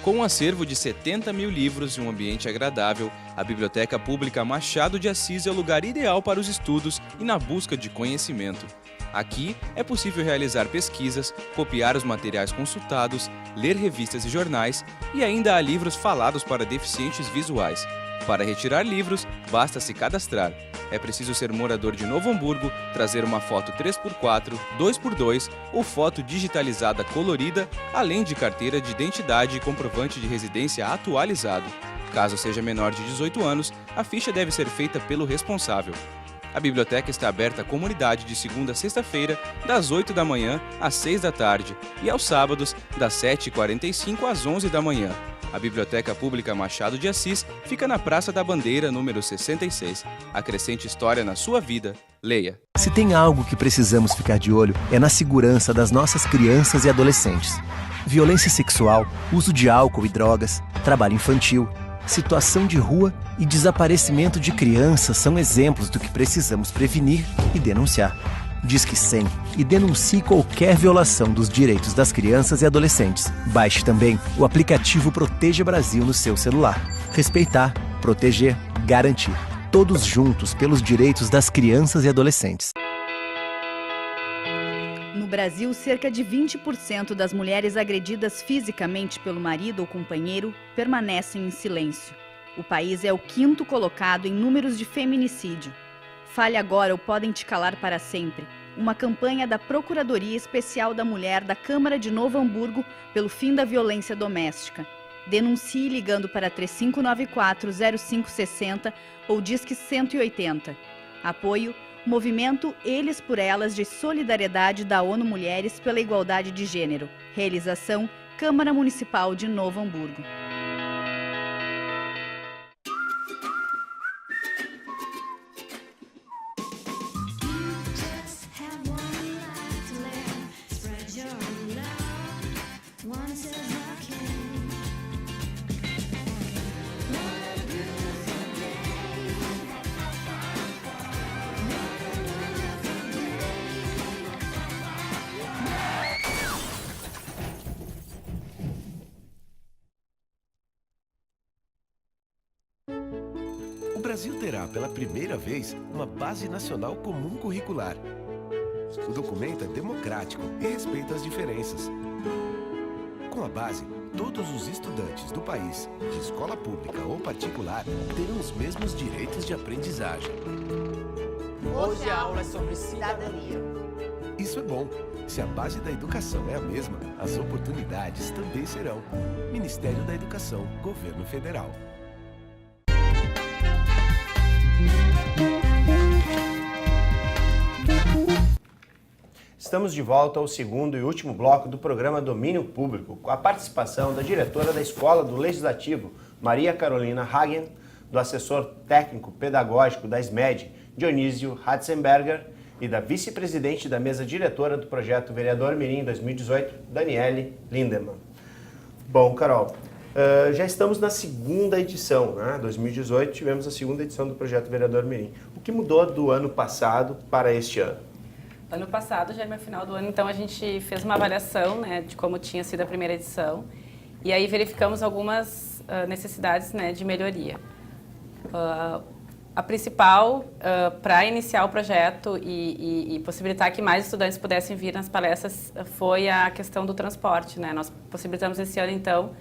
Com um acervo de 70 mil livros e um ambiente agradável, a Biblioteca Pública Machado de Assis é o lugar ideal para os estudos e na busca de conhecimento. Aqui é possível realizar pesquisas, copiar os materiais consultados, ler revistas e jornais e ainda há livros falados para deficientes visuais. Para retirar livros, basta se cadastrar. É preciso ser morador de Novo Hamburgo, trazer uma foto 3x4, 2x2 ou foto digitalizada colorida, além de carteira de identidade e comprovante de residência atualizado. Caso seja menor de 18 anos, a ficha deve ser feita pelo responsável. A biblioteca está aberta à comunidade de segunda a sexta-feira, das 8 da manhã às 6 da tarde e aos sábados, das 7h45 às 11 da manhã. A Biblioteca Pública Machado de Assis fica na Praça da Bandeira, número 66. Acrescente história na sua vida. Leia. Se tem algo que precisamos ficar de olho, é na segurança das nossas crianças e adolescentes. Violência sexual, uso de álcool e drogas, trabalho infantil, situação de rua e desaparecimento de crianças são exemplos do que precisamos prevenir e denunciar. Disque 100 e denuncie qualquer violação dos direitos das crianças e adolescentes. Baixe também o aplicativo Proteja Brasil no seu celular. Respeitar, proteger, garantir. Todos juntos pelos direitos das crianças e adolescentes. No Brasil, cerca de 20% das mulheres agredidas fisicamente pelo marido ou companheiro permanecem em silêncio. O país é o 5º colocado em números de feminicídio. Fale agora ou podem te calar para sempre. Uma campanha da Procuradoria Especial da Mulher da Câmara de Novo Hamburgo pelo fim da violência doméstica. Denuncie ligando para 3594-0560 ou Disque 180. Apoio Movimento Eles por Elas de Solidariedade da ONU Mulheres pela Igualdade de Gênero. Realização Câmara Municipal de Novo Hamburgo. O Brasil terá, pela primeira vez, uma Base Nacional Comum Curricular. O documento é democrático e respeita as diferenças. Com a base, todos os estudantes do país, de escola pública ou particular, terão os mesmos direitos de aprendizagem. Hoje a aula é sobre cidadania. Isso é bom. Se a base da educação é a mesma, as oportunidades também serão. Ministério da Educação, Governo Federal. Estamos de volta ao segundo e último bloco do programa Domínio Público, com a participação da diretora da Escola do Legislativo, Maria Carolina Hagen, do assessor técnico pedagógico da SMED, Dionísio Ratzenberger, e da vice-presidente da mesa diretora do projeto Vereador Mirim 2018, Daniele Lindemann. Bom, Carol, já estamos na segunda edição, né? 2018 tivemos a segunda edição do projeto Vereador Mirim. O que mudou do ano passado para este ano? Ano passado, já no final do ano, então a gente fez uma avaliação, né, de como tinha sido a primeira edição e aí verificamos algumas necessidades, né, de melhoria. A principal, para iniciar o projeto e possibilitar que mais estudantes pudessem vir nas palestras, foi a questão do transporte, né? Nós possibilitamos esse ano, então,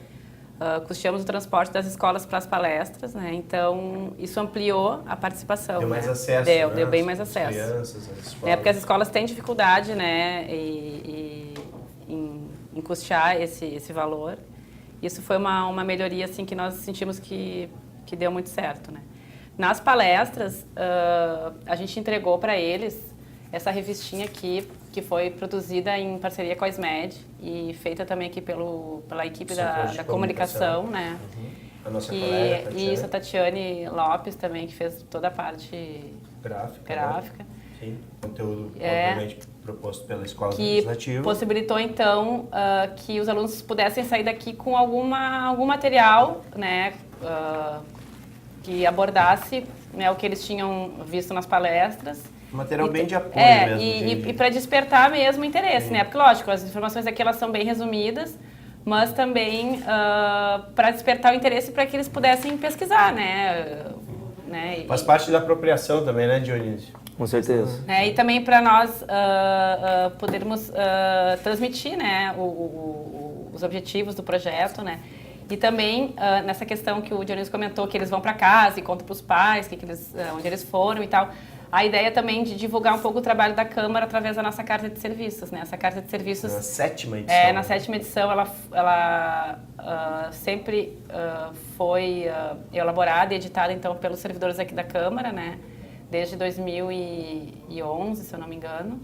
custeamos o transporte das escolas para as palestras, né? Então, isso ampliou a participação. Deu mais né? acesso, Deu bem mais acesso. Crianças, as escolas. Porque as escolas têm dificuldade, né, em custear esse valor. Isso foi uma melhoria assim, que nós sentimos que deu muito certo, né? Nas palestras, a gente entregou para eles essa revistinha aqui, que foi produzida em parceria com a SMED e feita também aqui pela equipe da comunicação, né? Uhum. A nossa e, colega, Tatiane. Isso, a Tatiane Lopes também, que fez toda a parte gráfica. Né? Sim, conteúdo, obviamente, proposto pela Escola Legislativa. Que possibilitou, então, que os alunos pudessem sair daqui com algum material, né, que abordasse, né, o que eles tinham visto nas palestras. Material bem de apoio mesmo. E para despertar mesmo interesse, né? Porque, lógico, as informações aqui elas são bem resumidas, mas também para despertar o interesse para que eles pudessem pesquisar, né? Faz parte da apropriação também, né, Dionísio? Com certeza. E também para nós podermos transmitir, né, os objetivos do projeto, né? E também nessa questão que o Dionísio comentou, que eles vão para casa e contam para os pais onde eles foram e tal. A ideia também de divulgar um pouco o trabalho da Câmara através da nossa Carta de Serviços, né? Essa Carta de Serviços... Na 7ª edição. Na 7ª edição, ela sempre foi elaborada e editada, então, pelos servidores aqui da Câmara, né? Desde 2011, se eu não me engano.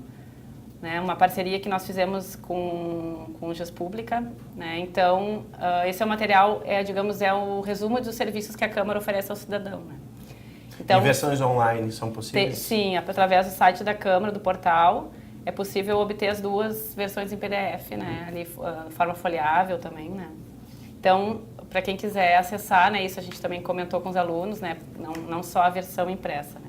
Né? Uma parceria que nós fizemos com o Gés Pública, né? Então, esse é o material, digamos, é o resumo dos serviços que a Câmara oferece ao cidadão, né? Então, e versões online são possíveis? Sim, através do site da Câmara, do portal, é possível obter as duas versões em PDF, né? Ali, forma folheável também, né? Então, para quem quiser acessar, né? Isso a gente também comentou com os alunos, né? Não só a versão impressa, né?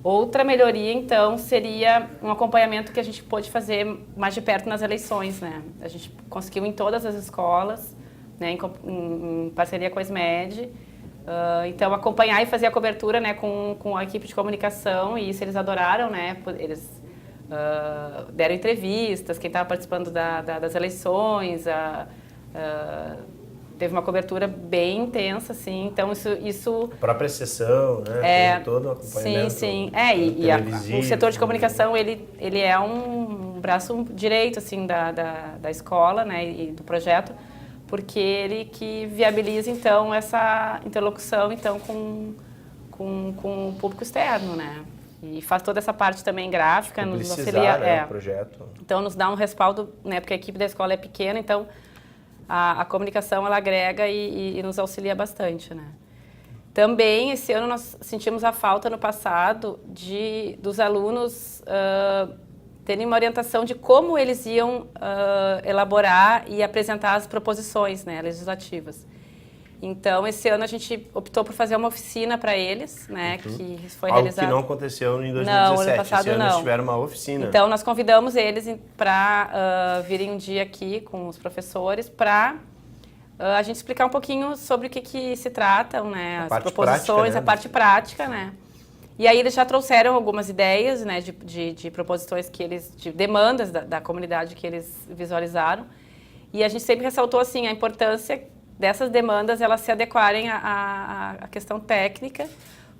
Outra melhoria, então, seria um acompanhamento que a gente pôde fazer mais de perto nas eleições, né? A gente conseguiu em todas as escolas, né? Em parceria com a SMED, então, acompanhar e fazer a cobertura, né, com a equipe de comunicação, e isso eles adoraram, né, eles deram entrevistas, quem estava participando das eleições, teve uma cobertura bem intensa, assim, então isso A própria sessão, né? Tem todo o sim, acompanhamento. sim. O setor de comunicação, ele é um braço direito, assim, da escola, né, e do projeto, porque ele que viabiliza, então, essa interlocução, então, com o público externo, né? E faz toda essa parte também gráfica, nos auxilia, o projeto. Então nos dá um respaldo, né? Porque a equipe da escola é pequena, então a comunicação ela agrega e nos auxilia bastante, né? Também esse ano nós sentimos a falta no passado dos alunos terem uma orientação de como eles iam elaborar e apresentar as proposições, né, legislativas. Então, esse ano a gente optou por fazer uma oficina para eles, né, que foi realizada. Algo que não aconteceu em 2017. Não, ano passado esse ano não. eles tiveram uma oficina. Então, nós convidamos eles para virem um dia aqui com os professores para a gente explicar um pouquinho sobre o que se tratam, né, as proposições, prática, né? a parte prática, né. E aí eles já trouxeram algumas ideias, né, de proposições de demandas da comunidade que eles visualizaram. E a gente sempre ressaltou, assim, a importância dessas demandas elas se adequarem à questão técnica,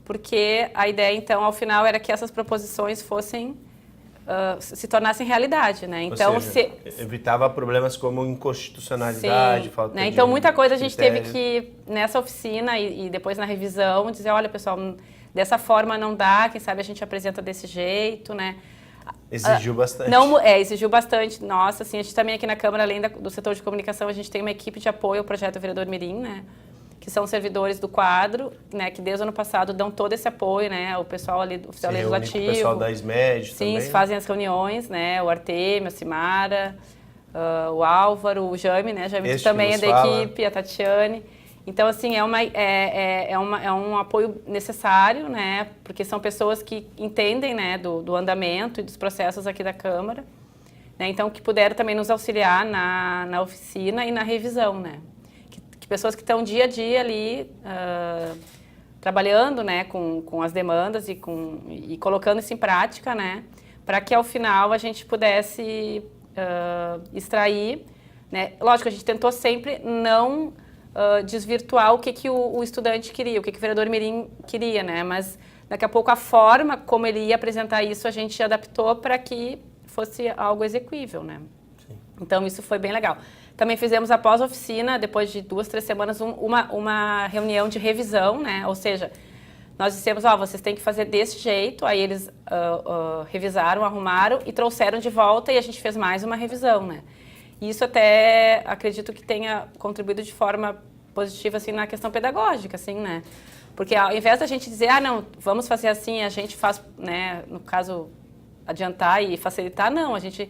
porque a ideia, então, ao final, era que essas proposições se tornassem realidade, né? Então, ou seja, evitava problemas como inconstitucionalidade, falta né? de Então, muita coisa a gente teve critério. que, nessa oficina e depois na revisão, dizer, olha, pessoal, dessa forma não dá, quem sabe a gente apresenta desse jeito, né? Exigiu bastante. Exigiu bastante. Nossa, assim, a gente também aqui na Câmara, além do setor de comunicação, a gente tem uma equipe de apoio ao projeto Vereador Mirim, né? Que são servidores do quadro, né? Que desde o ano passado dão todo esse apoio, né? O pessoal ali do oficial legislativo. O pessoal da SMED sim, também. fazem as reuniões, né? O Artemio, a Simara, o Álvaro, o Jaime, né? Jaime também é da equipe, a Tatiane. Então, assim, é um apoio necessário, né? Porque são pessoas que entendem, né, do andamento e dos processos aqui da Câmara, né? Então, que puderam também nos auxiliar na oficina e na revisão, né? Que pessoas que estão dia a dia ali trabalhando, né, com as demandas e colocando isso em prática, né? Para que, ao final, a gente pudesse extrair, né? Lógico, a gente tentou sempre não desvirtuar o que o estudante queria, o que o vereador Mirim queria, né? Mas daqui a pouco a forma como ele ia apresentar isso a gente adaptou para que fosse algo exequível, né? Sim. Então isso foi bem legal. Também fizemos após a oficina, depois de 2, 3 semanas, uma reunião de revisão, né? Ou seja, nós dissemos, vocês têm que fazer desse jeito, aí eles revisaram, arrumaram e trouxeram de volta e a gente fez mais uma revisão, né? E isso até acredito que tenha contribuído de forma positiva, assim, na questão pedagógica, assim, né? Porque ao invés da gente dizer, não, vamos fazer assim, a gente faz, né, no caso, adiantar e facilitar, não, a gente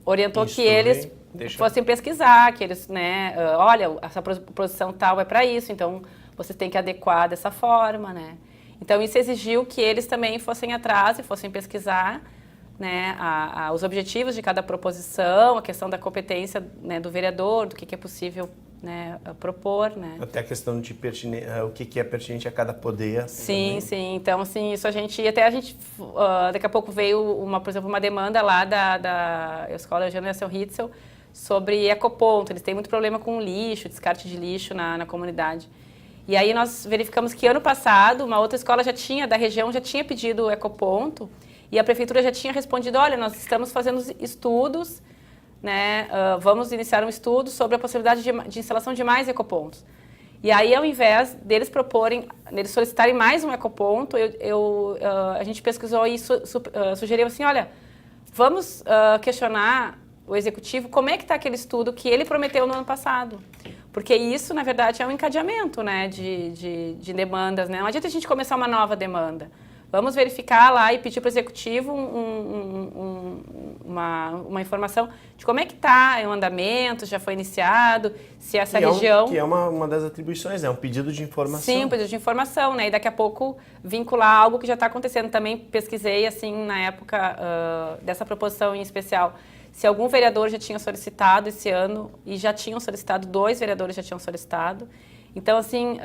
orientou que eles fossem pesquisar, que eles, né, olha, essa proposição tal é para isso, então vocês têm que adequar dessa forma, né? Então isso exigiu que eles também fossem atrás e fossem pesquisar, né, os objetivos de cada proposição, a questão da competência, né, do vereador, do que é possível, né, propor, né. Até a questão de o que é pertinente a cada poder. Sim, também. sim. Então, assim, isso a gente daqui a pouco veio por exemplo, uma demanda lá da Escola Eugênio Nelson Ritzel sobre ecoponto. Eles têm muito problema com lixo, descarte de lixo na comunidade. E aí nós verificamos que ano passado uma outra escola da região já tinha pedido o ecoponto. E a prefeitura já tinha respondido, olha, nós estamos fazendo estudos, né, vamos iniciar um estudo sobre a possibilidade de instalação de mais ecopontos. E aí, ao invés deles solicitarem mais um ecoponto, a gente pesquisou e sugeriu assim, olha, vamos questionar o executivo como é que está aquele estudo que ele prometeu no ano passado. Porque isso, na verdade, é um encadeamento, né, de demandas, né? Não adianta a gente começar uma nova demanda. Vamos verificar lá e pedir para o executivo uma informação de como é que está o andamento, já foi iniciado, se essa região... Que é uma das atribuições, né? Um pedido de informação. Sim, um pedido de informação, né? E daqui a pouco vincular algo que já está acontecendo. Também pesquisei, assim, na época dessa proposição em especial, se algum vereador já tinha solicitado esse ano, e já tinham solicitado, 2 vereadores já tinham solicitado. Então, assim,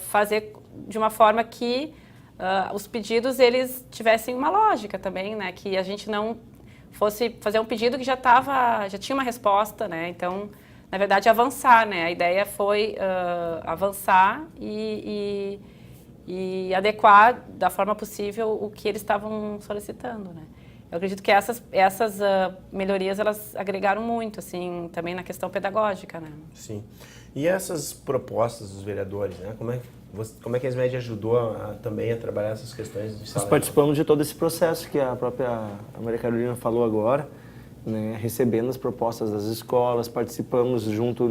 fazer de uma forma que os pedidos, eles tivessem uma lógica também, né? Que a gente não fosse fazer um pedido que já tinha uma resposta, né? Então, na verdade, avançar, né? A ideia foi avançar e adequar da forma possível o que eles estavam solicitando, né? Eu acredito que essas melhorias, elas agregaram muito, assim, também na questão pedagógica, né? Sim. E essas propostas dos vereadores, né? Como é que a SMED ajudou também a trabalhar essas questões de Nós salário? participamos de todo esse processo que a própria Maria Carolina falou agora, né? Recebendo as propostas das escolas, participamos junto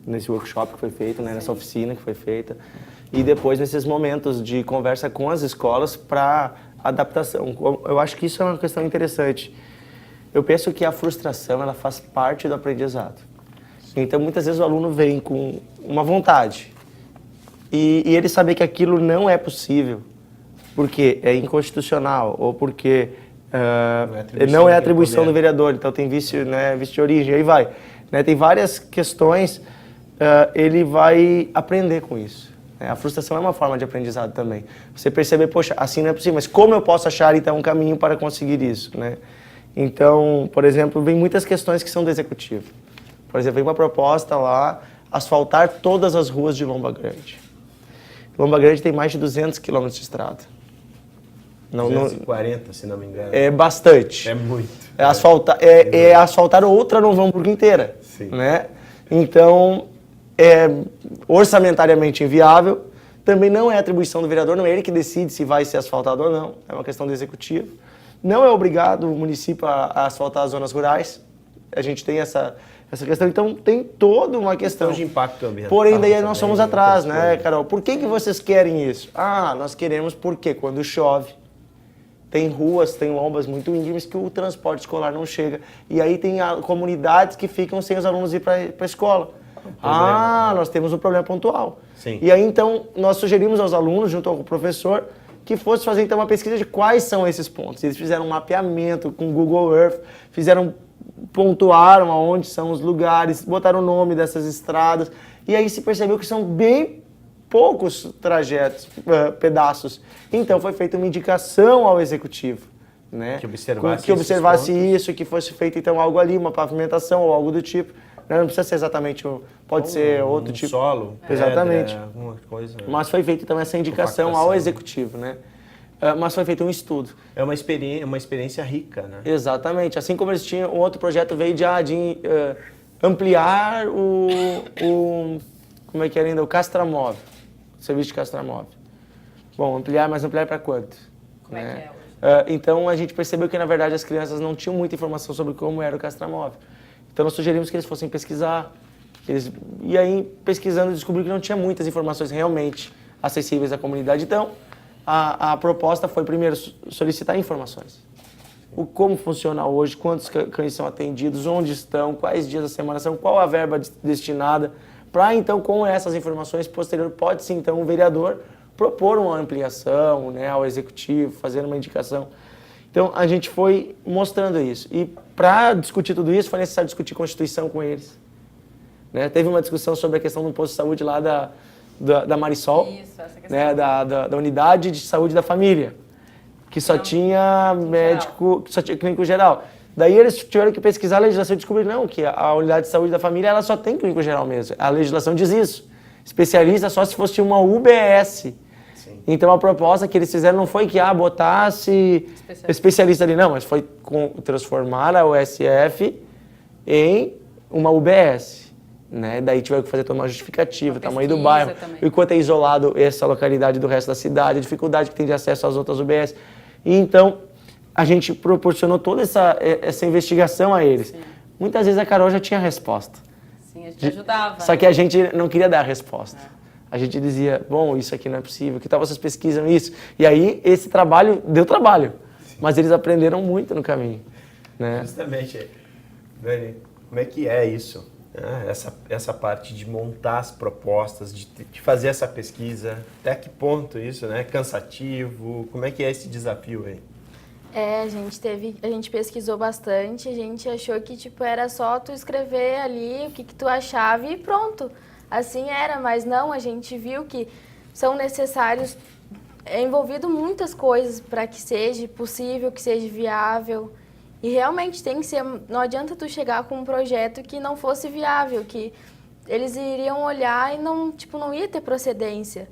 nesse workshop que foi feito, né? Nessa oficina que foi feita, e depois nesses momentos de conversa com as escolas para adaptação. Eu acho que isso é uma questão interessante. Eu penso que a frustração, ela faz parte do aprendizado. Então, muitas vezes o aluno vem com uma vontade e ele saber que aquilo não é possível, porque é inconstitucional ou porque não é atribuição do vereador, então tem vício, né, vício de origem, aí vai. Né, tem várias questões, ele vai aprender com isso. A frustração é uma forma de aprendizado também. Você perceber, poxa, assim não é possível, mas como eu posso achar, então, um caminho para conseguir isso, né? Então, por exemplo, vem muitas questões que são do executivo. Por exemplo, vem uma proposta lá, asfaltar todas as ruas de Lomba Grande. Lomba Grande tem mais de 200 quilômetros de estrada. 240, se não me engano. É bastante. É muito. Asfaltar outra Novo Hamburgo inteira. Sim. Né? Então, é orçamentariamente inviável, também não é atribuição do vereador, não é ele que decide se vai ser asfaltado ou não, é uma questão do executivo. Não é obrigado o município a asfaltar as zonas rurais, a gente tem essa questão, então tem toda uma questão de impacto ambiental. Porém, daí nós somos atrás, né, Carol? Por que vocês querem isso? Nós queremos porque quando chove, tem ruas, tem lombas muito íngremes que o transporte escolar não chega, e aí tem comunidades que ficam sem os alunos ir para a escola. Nós temos um problema pontual. Sim. E aí, então, nós sugerimos aos alunos, junto ao professor, que fosse fazer, então, uma pesquisa de quais são esses pontos. Eles fizeram um mapeamento com Google Earth, pontuaram aonde são os lugares, botaram o nome dessas estradas, e aí se percebeu que são bem poucos trajetos, pedaços. Então, foi feita uma indicação ao executivo, né? Que observasse isso, que fosse feito, então, algo ali, uma pavimentação ou algo do tipo. Não precisa ser exatamente, pode ser outro tipo. Solo, exatamente. Pedra, alguma coisa. Mas foi feita então essa indicação ao executivo, né? Mas foi feito um estudo. É uma experiência rica, né? Exatamente. Assim como eles tinham, um outro projeto veio de ampliar como é que era ainda? O Castramóvel, o serviço de Castramóvel. Bom, ampliar para quanto? Como é que é hoje? Então a gente percebeu que na verdade as crianças não tinham muita informação sobre como era o Castramóvel. Então nós sugerimos que eles fossem pesquisar, e aí pesquisando descobriram que não tinha muitas informações realmente acessíveis à comunidade. Então a proposta foi primeiro solicitar informações. Como funciona hoje, quantos cães são atendidos, onde estão, quais dias da semana são, qual a verba destinada, para então com essas informações posterior pode-se então o vereador propor uma ampliação, né, ao executivo, fazer uma indicação. Então, a gente foi mostrando isso. E para discutir tudo isso, foi necessário discutir Constituição com eles. Né? Teve uma discussão sobre a questão do posto de saúde lá da Marisol, isso, essa questão. né? da unidade de saúde da família, que só tinha médico, que só tinha clínico geral. Daí eles tiveram que pesquisar a legislação e descobriram que a unidade de saúde da família ela só tem clínico geral mesmo. A legislação diz isso. Especialista só se fosse uma UBS. Então a proposta que eles fizeram não foi que botasse especialista ali, não, mas foi transformar a USF em uma UBS. Né? Daí tiveram que fazer toda uma justificativa, o tamanho do bairro, o quanto é isolado essa localidade do resto da cidade, a dificuldade que tem de acesso às outras UBS. E então a gente proporcionou toda essa investigação a eles. Sim. Muitas vezes a Carol já tinha a resposta. Sim, a gente ajudava. Só que a gente não queria dar a resposta. A gente dizia, bom, isso aqui não é possível, que tal vocês pesquisam isso? E aí, esse trabalho deu trabalho, mas eles aprenderam muito no caminho. Né? Justamente. Dani, como é que é isso? Essa parte de montar as propostas, de fazer essa pesquisa, até que ponto isso, né? Cansativo, como é que é esse desafio aí? A gente pesquisou bastante, a gente achou que era só tu escrever ali o que tu achava e pronto. Assim era, mas não, a gente viu que são necessários, envolvido muitas coisas para que seja possível, que seja viável. E realmente tem que ser, não adianta tu chegar com um projeto que não fosse viável, que eles iriam olhar e não ia ter procedência.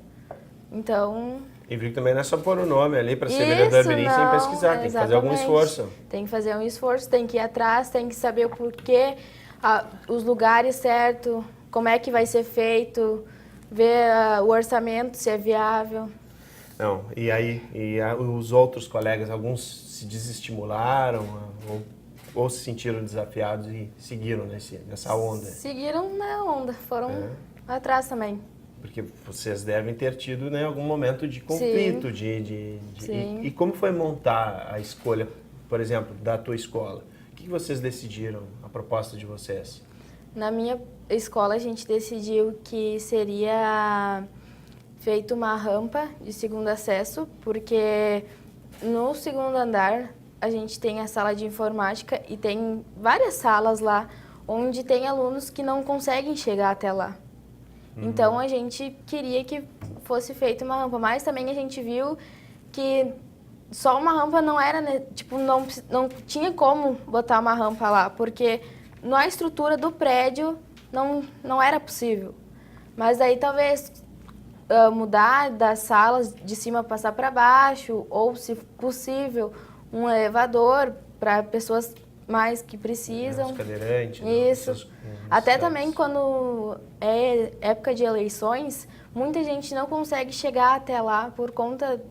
Então... E vi que também não é só pôr o nome ali para ser vereador mirim sem pesquisar, tem que fazer algum esforço. Tem que fazer um esforço, tem que ir atrás, tem que saber o porquê, os lugares certos, como é que vai ser feito, ver o orçamento, se é viável. Não, os outros colegas, alguns se desestimularam ou se sentiram desafiados e seguiram nessa onda? Seguiram na onda, foram atrás também. Porque vocês devem ter tido, né, algum momento de conflito. Sim. E como foi montar a escolha, por exemplo, da tua escola? O que vocês decidiram, a proposta de vocês? Na minha escola, a gente decidiu que seria feito uma rampa de segundo acesso, porque no segundo andar a gente tem a sala de informática e tem várias salas lá onde tem alunos que não conseguem chegar até lá. Então a gente queria que fosse feita uma rampa, mas também a gente viu que só uma rampa não era, né, não tinha como botar uma rampa lá, porque na estrutura do prédio não era possível. Mas aí talvez mudar das salas de cima passar para baixo, ou se possível, um elevador para pessoas mais que precisam. Os cadeirantes. Isso. Até também quando é época de eleições, muita gente não consegue chegar até lá por conta de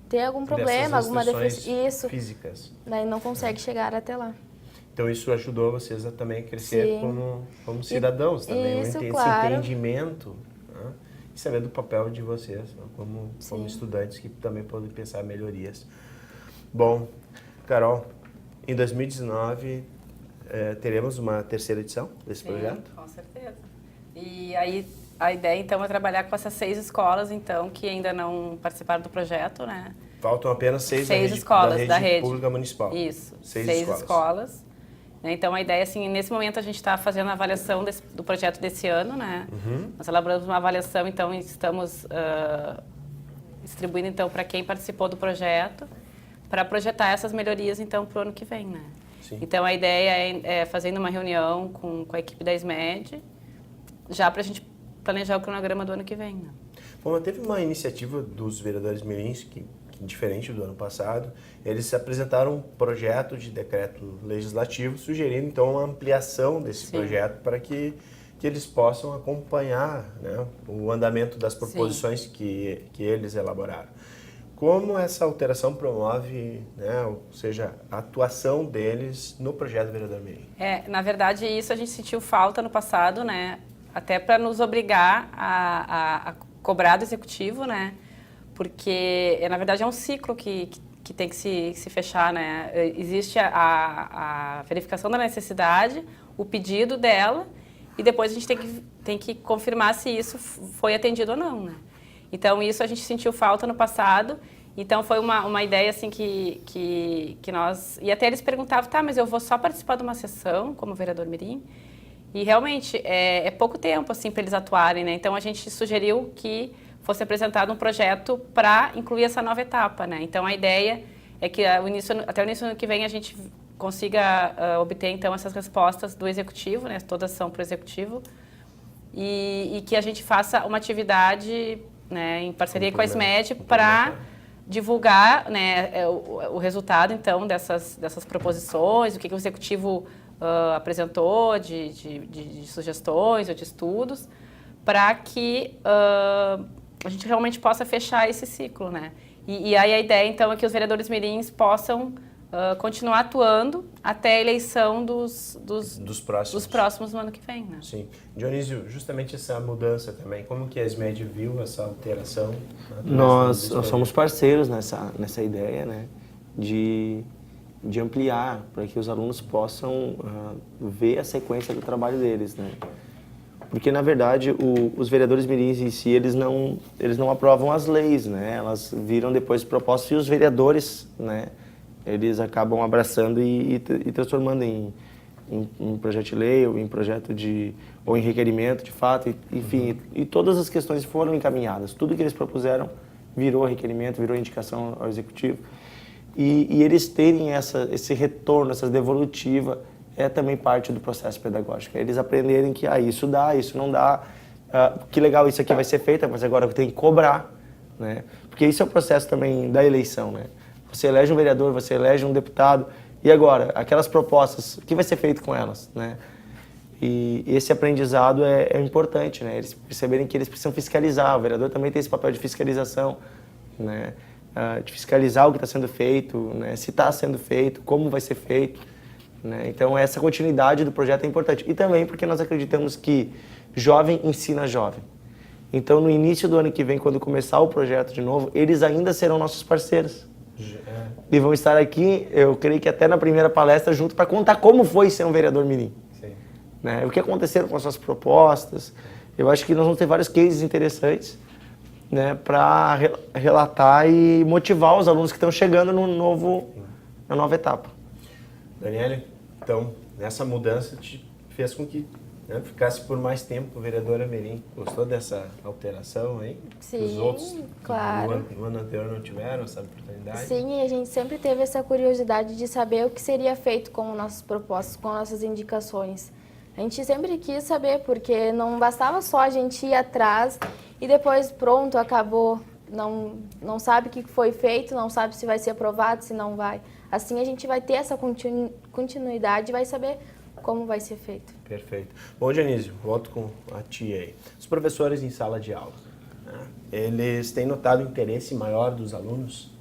ter algum problema, alguma deficiência físicas. Daí não consegue chegar até lá. Então isso ajudou vocês a também crescer como cidadãos também, isso, esse claro. entendimento, né? E saber do papel de vocês, né? como estudantes que também podem pensar melhorias. Bom, Carol, em 2019 teremos uma terceira edição desse projeto? Com certeza. E aí a ideia então é trabalhar com essas 6 escolas então que ainda não participaram do projeto, né? Faltam apenas 6 escolas da rede pública municipal. Isso, 6 escolas. Então a ideia assim, nesse momento a gente está fazendo a avaliação do projeto desse ano, né? Nós elaboramos uma avaliação, então estamos distribuindo então para quem participou do projeto, para projetar essas melhorias então para o ano que vem, né? Sim. Então a ideia é fazendo uma reunião com a equipe da SMED, já para a gente planejar o cronograma do ano que vem, né? Bom, teve uma iniciativa dos vereadores mirins que diferente do ano passado, eles apresentaram um projeto de decreto legislativo sugerindo então uma ampliação desse projeto para que eles possam acompanhar, né, o andamento das proposições que eles elaboraram. Como essa alteração promove, né, ou seja, a atuação deles no projeto Vereador Mirim? Na verdade, isso a gente sentiu falta no passado, né, até para nos obrigar a cobrar do executivo, né, porque, na verdade, é um ciclo que tem que se fechar, né? Existe a verificação da necessidade, o pedido dela, e depois a gente tem que confirmar se isso foi atendido ou não, né? Então, isso a gente sentiu falta no passado. Então, foi uma ideia, assim, que nós... E até eles perguntavam, tá, mas eu vou só participar de uma sessão como vereador mirim? E, realmente, é pouco tempo, assim, para eles atuarem, né? Então, a gente sugeriu que fosse apresentado um projeto para incluir essa nova etapa, né? Então, a ideia é que até o início do ano que vem a gente consiga obter, então, essas respostas do Executivo, né? Todas são para o Executivo, e que a gente faça uma atividade, né, em parceria com a SMED para divulgar, né, o resultado, então, dessas proposições, o que o Executivo apresentou de sugestões ou de estudos, para que a gente realmente possa fechar esse ciclo, né? E aí a ideia, então, é que os vereadores mirins possam continuar atuando até a eleição dos próximos no ano que vem, né? Sim. Dionísio, justamente essa mudança também, como que a SMED viu essa alteração? Nós somos parceiros nessa ideia, né, de ampliar, para que os alunos possam ver a sequência do trabalho deles, né? Porque, na verdade, os vereadores mirins em si, eles não aprovam as leis, né? Elas viram depois propostas e os vereadores, né, eles acabam abraçando e transformando em projeto de lei ou em projeto ou em requerimento, de fato, enfim. E todas as questões foram encaminhadas. Tudo que eles propuseram virou requerimento, virou indicação ao Executivo. E eles terem esse retorno, essa devolutiva, é também parte do processo pedagógico. Eles aprenderem que isso dá, isso não dá, que legal, isso aqui vai ser feito, mas agora tem que cobrar, né? Porque isso é o processo também da eleição, né? Você elege um vereador, você elege um deputado, e agora, aquelas propostas, o que vai ser feito com elas, né? E esse aprendizado é importante, né? Eles perceberem que eles precisam fiscalizar, o vereador também tem esse papel de fiscalização, né? De fiscalizar o que está sendo feito, né? Se está sendo feito, como vai ser feito, né? Então essa continuidade do projeto é importante. E também porque nós acreditamos que jovem ensina jovem. Então no início do ano que vem, quando começar o projeto de novo, eles ainda serão nossos parceiros. E vão estar aqui, eu creio que até na primeira palestra, junto para contar como foi ser um vereador mirim. Né? O que aconteceram com as suas propostas. Eu acho que nós vamos ter vários cases interessantes, né, para relatar e motivar os alunos que estão chegando na nova etapa. Daniele, então, nessa mudança te fez com que, né, ficasse por mais tempo vereadora mirim. Gostou dessa alteração aí? Sim, os outros claro. No ano anterior não tiveram essa oportunidade? Sim, e a gente sempre teve essa curiosidade de saber o que seria feito com nossas propostas, com nossas indicações. A gente sempre quis saber, porque não bastava só a gente ir atrás e depois, pronto, acabou. Não sabe o que foi feito, não sabe se vai ser aprovado, se não vai. Assim a gente vai ter essa continuidade e vai saber como vai ser feito. Perfeito. Bom, Dionísio, volto com a tia aí. Os professores em sala de aula, né, eles têm notado o interesse maior dos alunos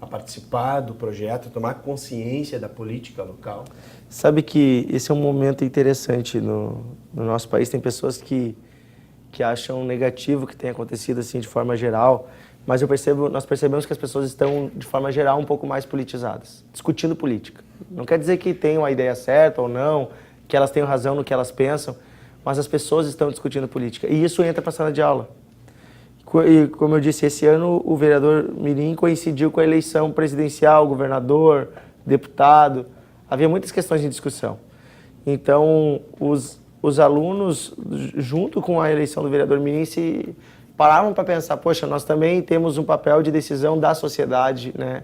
a participar do projeto, a tomar consciência da política local? Sabe que esse é um momento interessante no nosso país. Tem pessoas que acham negativo o que tem acontecido assim de forma geral, mas nós percebemos que as pessoas estão, de forma geral, um pouco mais politizadas, discutindo política. Não quer dizer que tenham a ideia certa ou não, que elas tenham razão no que elas pensam, mas as pessoas estão discutindo política. E isso entra para a sala de aula. E, como eu disse, esse ano o vereador mirim coincidiu com a eleição presidencial, governador, deputado. Havia muitas questões de discussão. Então, os alunos, junto com a eleição do vereador mirim, se paravam para pensar, poxa, nós também temos um papel de decisão da sociedade, né?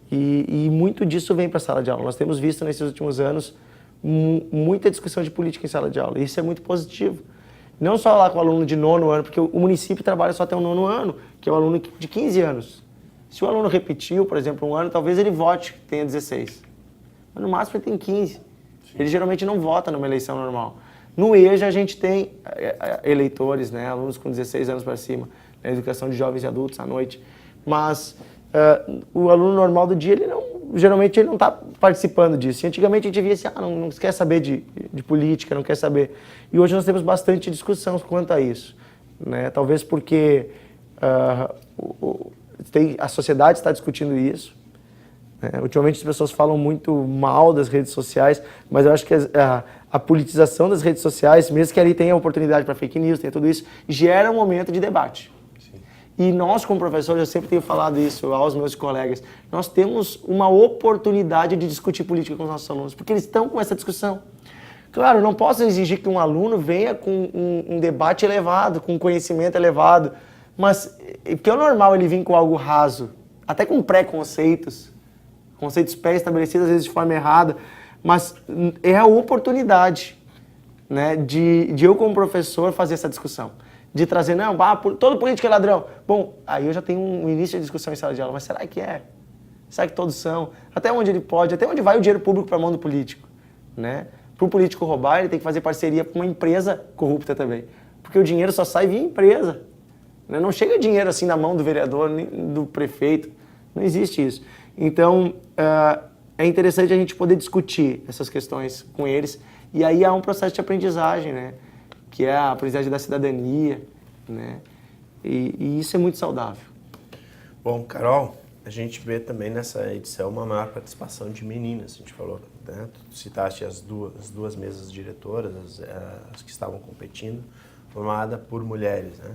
E muito disso vem para a sala de aula. Nós temos visto nesses últimos anos muita discussão de política em sala de aula. E isso é muito positivo. Não só lá com o aluno de 9º ano, porque o município trabalha só até o 9º ano, que é o aluno de 15 anos. Se o aluno repetiu, por exemplo, um ano, talvez ele vote, tenha 16. Mas no máximo ele tem 15. Ele geralmente não vota numa eleição normal. No EJA a gente tem eleitores, né, alunos com 16 anos para cima, na educação de jovens e adultos à noite. Mas o aluno normal do dia, geralmente ele não está participando disso. E antigamente a gente via assim, não quer saber de política, não quer saber. E hoje nós temos bastante discussão quanto a isso, né? Talvez porque a sociedade está discutindo isso. Né? Ultimamente as pessoas falam muito mal das redes sociais, mas eu acho que a politização das redes sociais, mesmo que ali tenha oportunidade para fake news, tenha tudo isso, gera um momento de debate. E nós, como professores, eu sempre tenho falado isso aos meus colegas, nós temos uma oportunidade de discutir política com os nossos alunos, porque eles estão com essa discussão. Claro, não posso exigir que um aluno venha com um debate elevado, com conhecimento elevado, mas que é normal ele vir com algo raso, até com preconceitos, conceitos pré-estabelecidos, às vezes de forma errada, mas é a oportunidade, né, de eu, como professor, fazer essa discussão. De trazer, todo político é ladrão. Bom, aí eu já tenho um início de discussão em sala de aula, mas será que é? Será que todos são? Até onde ele pode? Até onde vai o dinheiro público para a mão do político? Né? Para o político roubar, ele tem que fazer parceria com uma empresa corrupta também. Porque o dinheiro só sai via empresa. Né? Não chega dinheiro assim na mão do vereador, nem do prefeito. Não existe isso. Então, é interessante a gente poder discutir essas questões com eles. E aí há um processo de aprendizagem, né? Que é a aprendizagem da cidadania, né? E isso é muito saudável. Bom, Carol, a gente vê também nessa edição uma maior participação de meninas, a gente falou, né? Tu citaste as duas mesas diretoras, as que estavam competindo, formada por mulheres, né?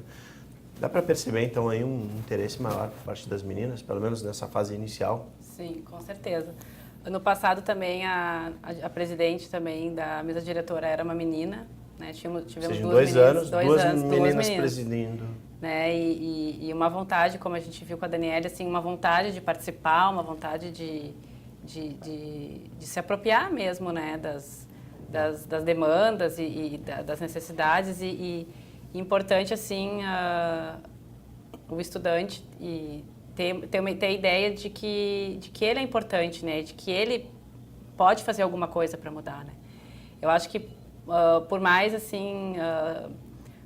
Dá para perceber, então, aí um interesse maior por parte das meninas, pelo menos nessa fase inicial? Sim, com certeza. Ano passado também a presidente também da mesa diretora era uma menina, né? Tivemos Seja, duas meninas presidindo. Né? E uma vontade, como a gente viu com a Daniela, assim, uma vontade de participar, uma vontade de se apropriar mesmo, né? das demandas e das necessidades e importante, assim, o estudante ter a ideia de que ele é importante, né? De que ele pode fazer alguma coisa para mudar, né? Eu acho que, por mais, assim,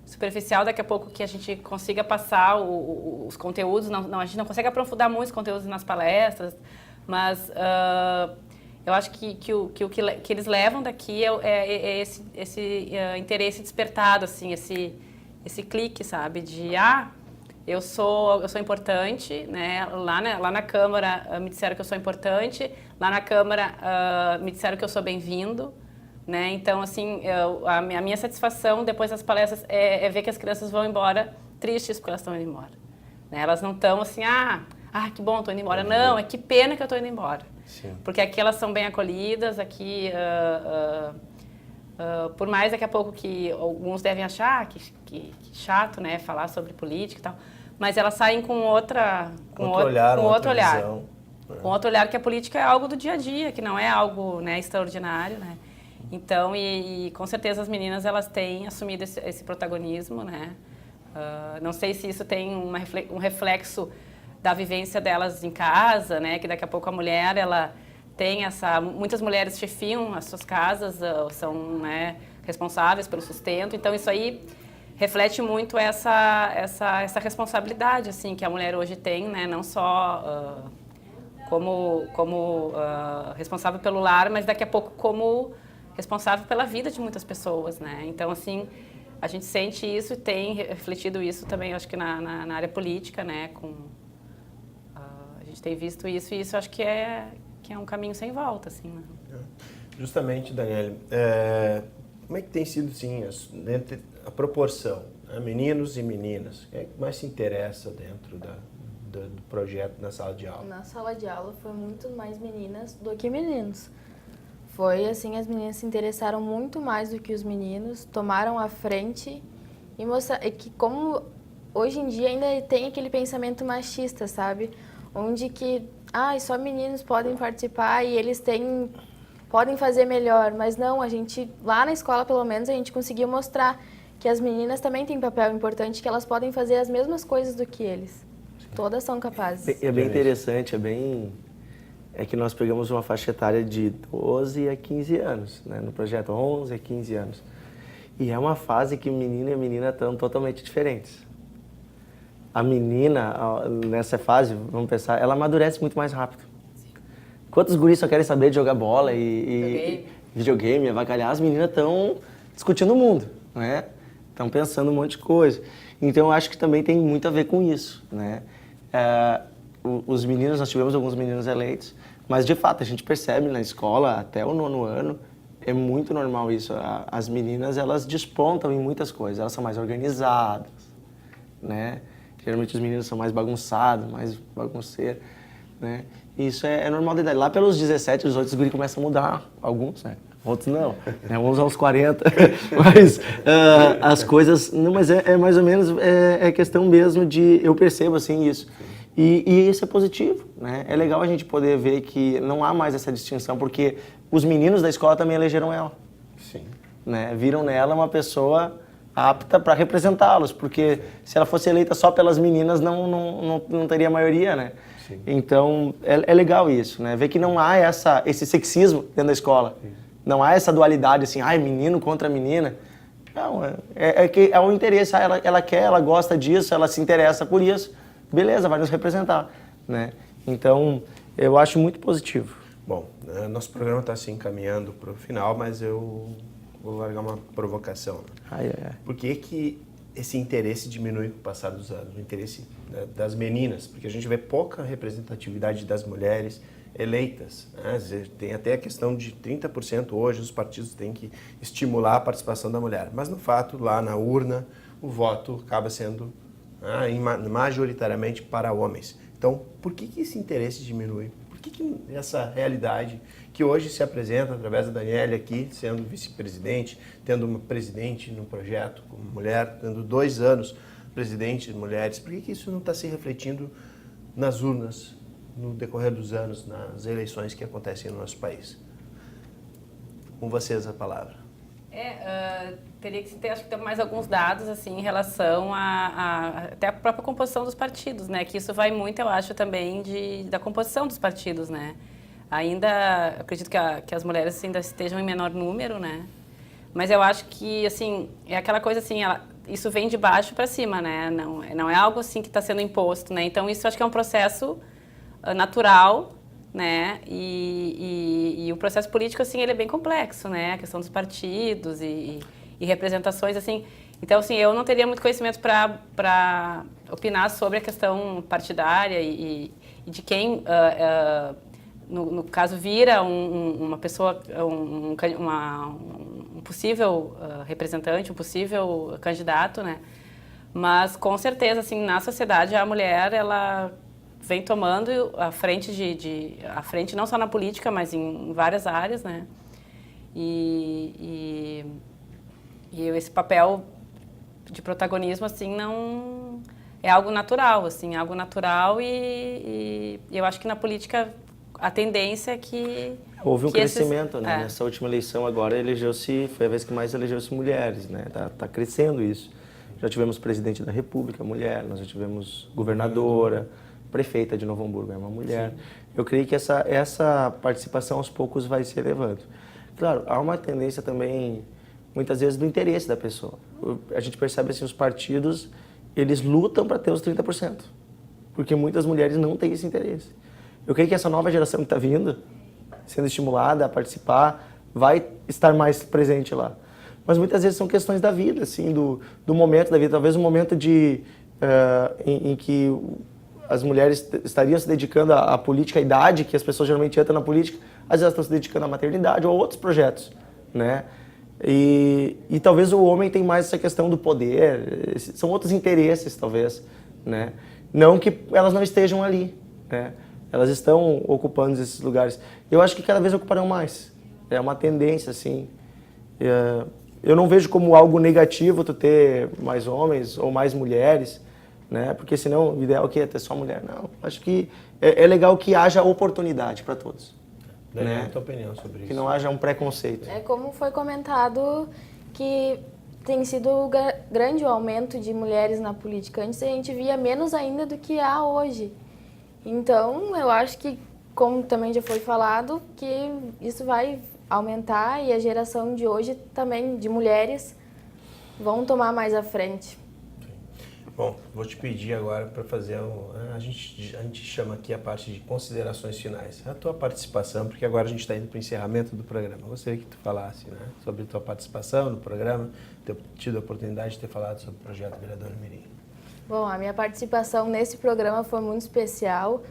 superficial, daqui a pouco que a gente consiga passar os conteúdos, a gente não consegue aprofundar muito os conteúdos nas palestras, mas eu acho que eles levam daqui é esse interesse despertado, assim, esse clique, sabe, de eu sou importante, né? Lá na Câmara me disseram que eu sou importante, lá na Câmara me disseram que eu sou bem-vindo, né? Então, assim, a minha satisfação depois das palestras é ver que as crianças vão embora tristes porque elas estão indo embora, né? Elas não estão assim, que bom, estou indo embora. Não, que pena que eu estou indo embora. Sim. Porque aqui elas são bem acolhidas, aqui, por mais daqui a pouco que alguns devem achar que chato, né, falar sobre política e tal, mas elas saem com outro olhar. Visão. Com outro olhar, que a política é algo do dia a dia, que não é algo, né, extraordinário, né? Então, e com certeza as meninas, elas têm assumido esse protagonismo, né? Não sei se isso tem um reflexo da vivência delas em casa, né? Que daqui a pouco a mulher, ela tem muitas mulheres chefiam as suas casas, são, né, responsáveis pelo sustento, então isso aí reflete muito essa responsabilidade, assim, que a mulher hoje tem, né? Não só como responsável pelo lar, mas daqui a pouco como responsável pela vida de muitas pessoas, né? Então, assim, a gente sente isso e tem refletido isso também, acho que na área política, né? A gente tem visto isso e isso acho que é um caminho sem volta, assim, né? Justamente, Daniela, como é que tem sido, sim, a proporção, né? Meninos e meninas? Quem é que mais se interessa dentro do projeto na sala de aula? Na sala de aula foi muito mais meninas do que meninos. Foi assim, as meninas se interessaram muito mais do que os meninos, tomaram a frente e mostraram que como hoje em dia ainda tem aquele pensamento machista, sabe? Onde que, só meninos podem participar e eles podem fazer melhor, mas não, a gente, lá na escola pelo menos, a gente conseguiu mostrar que as meninas também têm papel importante, que elas podem fazer as mesmas coisas do que eles. Todas são capazes. É bem interessante, é que nós pegamos uma faixa etária de 12 a 15 anos, né, no projeto 11 a 15 anos. E é uma fase que menino e menina estão totalmente diferentes. A menina, nessa fase, vamos pensar, ela amadurece muito mais rápido. Quantos guris só querem saber de jogar bola e videogame, avacalhar? As meninas estão discutindo o mundo, né? Estão pensando um monte de coisa. Então, eu acho que também tem muito a ver com isso, né? Os meninos, nós tivemos alguns meninos eleitos, mas, de fato, a gente percebe na escola, até o 9º ano, é muito normal isso. As meninas, elas despontam em muitas coisas, elas são mais organizadas, né? Geralmente os meninos são mais bagunçados, mais bagunceiros, né? Isso é normal da idade. Lá pelos 17, 18, os guris começam a mudar, alguns, né? Outros não, né? Uns aos 40, mas as coisas... Não, mas é mais ou menos questão mesmo de... Eu percebo, assim, isso. E isso é positivo, né? É legal a gente poder ver que não há mais essa distinção, porque os meninos da escola também elegeram ela. Sim. Né? Viram nela uma pessoa apta para representá-los, porque se ela fosse eleita só pelas meninas, não teria maioria, né? Sim. Então, é legal isso, né? Ver que não há esse sexismo dentro da escola. Sim. Não há essa dualidade, assim, menino contra menina. Não, é o interesse. Ela quer, ela gosta disso, ela se interessa por isso. Beleza, vai nos representar, né? Então, eu acho muito positivo. Bom, nosso programa está se encaminhando para o final, mas eu vou largar uma provocação. Por que esse interesse diminui com o passar dos anos? O interesse, né, das meninas, porque a gente vê pouca representatividade das mulheres eleitas, né? Tem até a questão de 30% hoje, os partidos têm que estimular a participação da mulher. Mas, no fato, lá na urna, o voto acaba sendo majoritariamente para homens. Então, por que esse interesse diminui? Por que essa realidade que hoje se apresenta através da Daniele aqui, sendo vice-presidente, tendo uma presidente no projeto como mulher, tendo 2 anos presidente de mulheres, por que isso não está se refletindo nas urnas, no decorrer dos anos, nas eleições que acontecem no nosso país? Com vocês a palavra. Teria que ter, acho que ter mais alguns dados assim em relação até a própria composição dos partidos, né? Que isso vai muito, eu acho, também da composição dos partidos, né? Ainda acredito que as mulheres ainda estejam em menor número, né? Mas eu acho que assim é aquela coisa assim, isso vem de baixo para cima, né? Não é algo assim que está sendo imposto, né? Então isso acho que é um processo natural, né? E o processo político assim ele é bem complexo, né? A questão dos partidos e representações assim. Então assim eu não teria muito conhecimento para opinar sobre a questão partidária e de quem no caso vira uma pessoa um possível representante, um possível candidato, né? Mas com certeza assim na sociedade a mulher ela vem tomando a frente a frente não só na política, mas em várias áreas, né? E esse papel de protagonismo assim não é algo natural, assim, algo natural e eu acho que na política a tendência é que houve um crescimento, né? Nessa última eleição agora foi a vez que mais elegeu-se mulheres, né? Tá crescendo isso. Já tivemos presidente da República, mulher, nós já tivemos governadora, prefeita de Novo Hamburgo é uma mulher. Sim. Eu creio que essa participação aos poucos vai se elevando. Claro, há uma tendência também, muitas vezes, do interesse da pessoa. A gente percebe assim, os partidos, eles lutam para ter os 30%, porque muitas mulheres não têm esse interesse. Eu creio que essa nova geração que está vindo, sendo estimulada a participar, vai estar mais presente lá. Mas muitas vezes são questões da vida, assim, do momento da vida. Talvez um momento em que as mulheres estariam se dedicando à política, à idade que as pessoas geralmente entram na política, às vezes elas estão se dedicando à maternidade ou a outros projetos, né? E talvez o homem tem mais essa questão do poder, são outros interesses, talvez, né? Não que elas não estejam ali, né? Elas estão ocupando esses lugares. Eu acho que cada vez ocuparão mais. É uma tendência, assim. Eu não vejo como algo negativo tu ter mais homens ou mais mulheres, né? Porque senão o ideal aqui é ter só mulher. Não, acho que é legal que haja oportunidade para todos. Daniel, né? a tua opinião sobre isso? Que não haja um preconceito. É como foi comentado que tem sido grande o aumento de mulheres na política. Antes a gente via menos ainda do que há hoje. Então, eu acho que, como também já foi falado, que isso vai aumentar e a geração de hoje também, de mulheres, vão tomar mais à frente. Bom, vou te pedir agora para fazer a gente chama aqui a parte de considerações finais. A tua participação, porque agora a gente está indo para o encerramento do programa. Eu gostaria que tu falasse, né, sobre a tua participação no programa, ter tido a oportunidade de ter falado sobre o projeto Vereador Mirim. Bom, a minha participação nesse programa foi muito especial.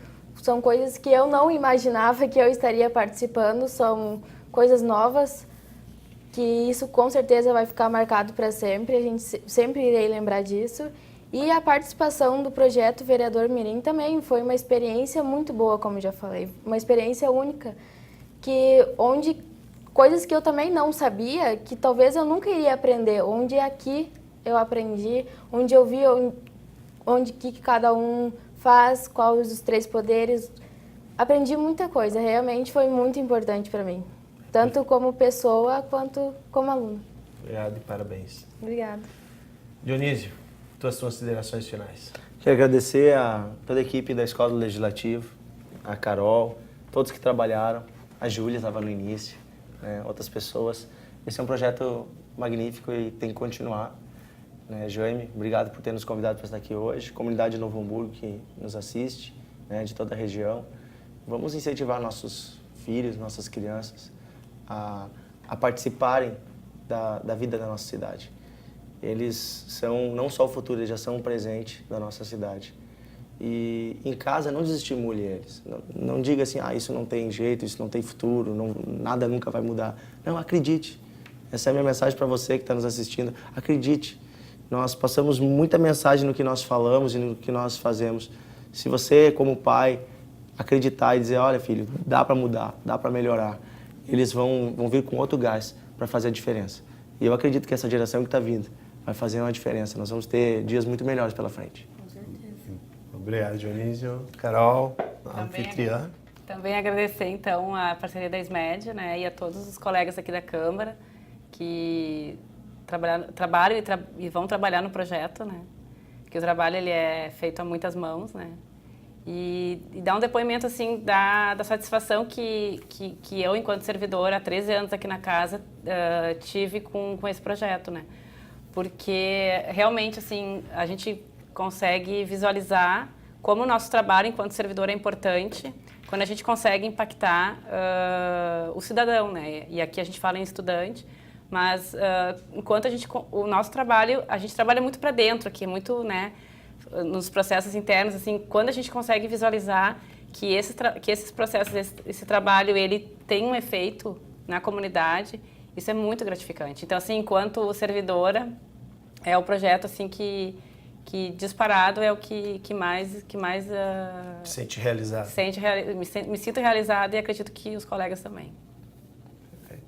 São coisas que eu não imaginava que eu estaria participando, são coisas novas, que isso com certeza vai ficar marcado para sempre, a gente sempre irei lembrar disso. E a participação do projeto Vereador Mirim também foi uma experiência muito boa, como já falei, uma experiência única, onde coisas que eu também não sabia, que talvez eu nunca iria aprender, onde aqui eu aprendi, onde eu vi onde que cada um faz, quais os 3 poderes. Aprendi muita coisa, realmente foi muito importante para mim, tanto como pessoa quanto como aluna. Obrigado e parabéns. Obrigada. Dionísio, tuas considerações finais. Quero agradecer a toda a equipe da Escola do Legislativo, a Carol, todos que trabalharam, a Júlia estava no início, né, outras pessoas. Esse é um projeto magnífico e tem que continuar. Jaime, obrigado por ter nos convidado para estar aqui hoje. Comunidade de Novo Hamburgo que nos assiste, né, de toda a região. Vamos incentivar nossos filhos, nossas crianças a participarem da vida da nossa cidade. Eles são não só o futuro, eles já são o presente da nossa cidade. E em casa não desestimule eles. Não diga assim, isso não tem jeito, isso não tem futuro, nada nunca vai mudar. Não, acredite. Essa é a minha mensagem para você que está nos assistindo. Acredite. Nós passamos muita mensagem no que nós falamos e no que nós fazemos. Se você, como pai, acreditar e dizer, olha filho, dá para mudar, dá para melhorar. Eles vão vir com outro gás para fazer a diferença. E eu acredito que essa geração que está vindo vai fazer uma diferença. Nós vamos ter dias muito melhores pela frente. Com certeza. Obrigado, Dionísio. Carol, anfitriã. Também agradecer, então, a parceria da SMED, né, e a todos os colegas aqui da Câmara que trabalham e vão trabalhar no projeto, né, que o trabalho ele é feito a muitas mãos, né, e dar um depoimento, assim, da satisfação que eu, enquanto servidora, há 13 anos aqui na casa, tive com esse projeto, né, porque realmente, assim, a gente consegue visualizar como o nosso trabalho enquanto servidor é importante quando a gente consegue impactar o cidadão, né? E aqui a gente fala em estudante, mas enquanto o nosso trabalho, a gente trabalha muito para dentro aqui, muito, né, nos processos internos, assim, quando a gente consegue visualizar que esses processos, esse trabalho, ele tem um efeito na comunidade, isso é muito gratificante. Então, assim, enquanto servidora, é o projeto, assim, que disparado é o que mais Sente realizado. Me sinto realizada e acredito que os colegas também. Perfeito.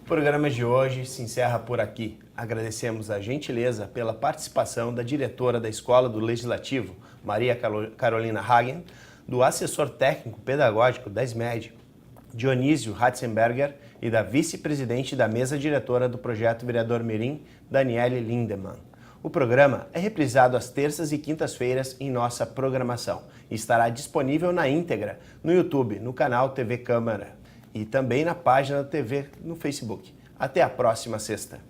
O programa de hoje se encerra por aqui. Agradecemos a gentileza pela participação da diretora da Escola do Legislativo, Maria Carolina Hagen, do assessor técnico pedagógico da SMED, Dionísio Ratzenberger, e da vice-presidente da mesa diretora do projeto Vereador Mirim, Daniele Lindemann. O programa é reprisado às terças e quintas-feiras em nossa programação e estará disponível na íntegra no YouTube, no canal TV Câmara e também na página da TV no Facebook. Até a próxima sexta.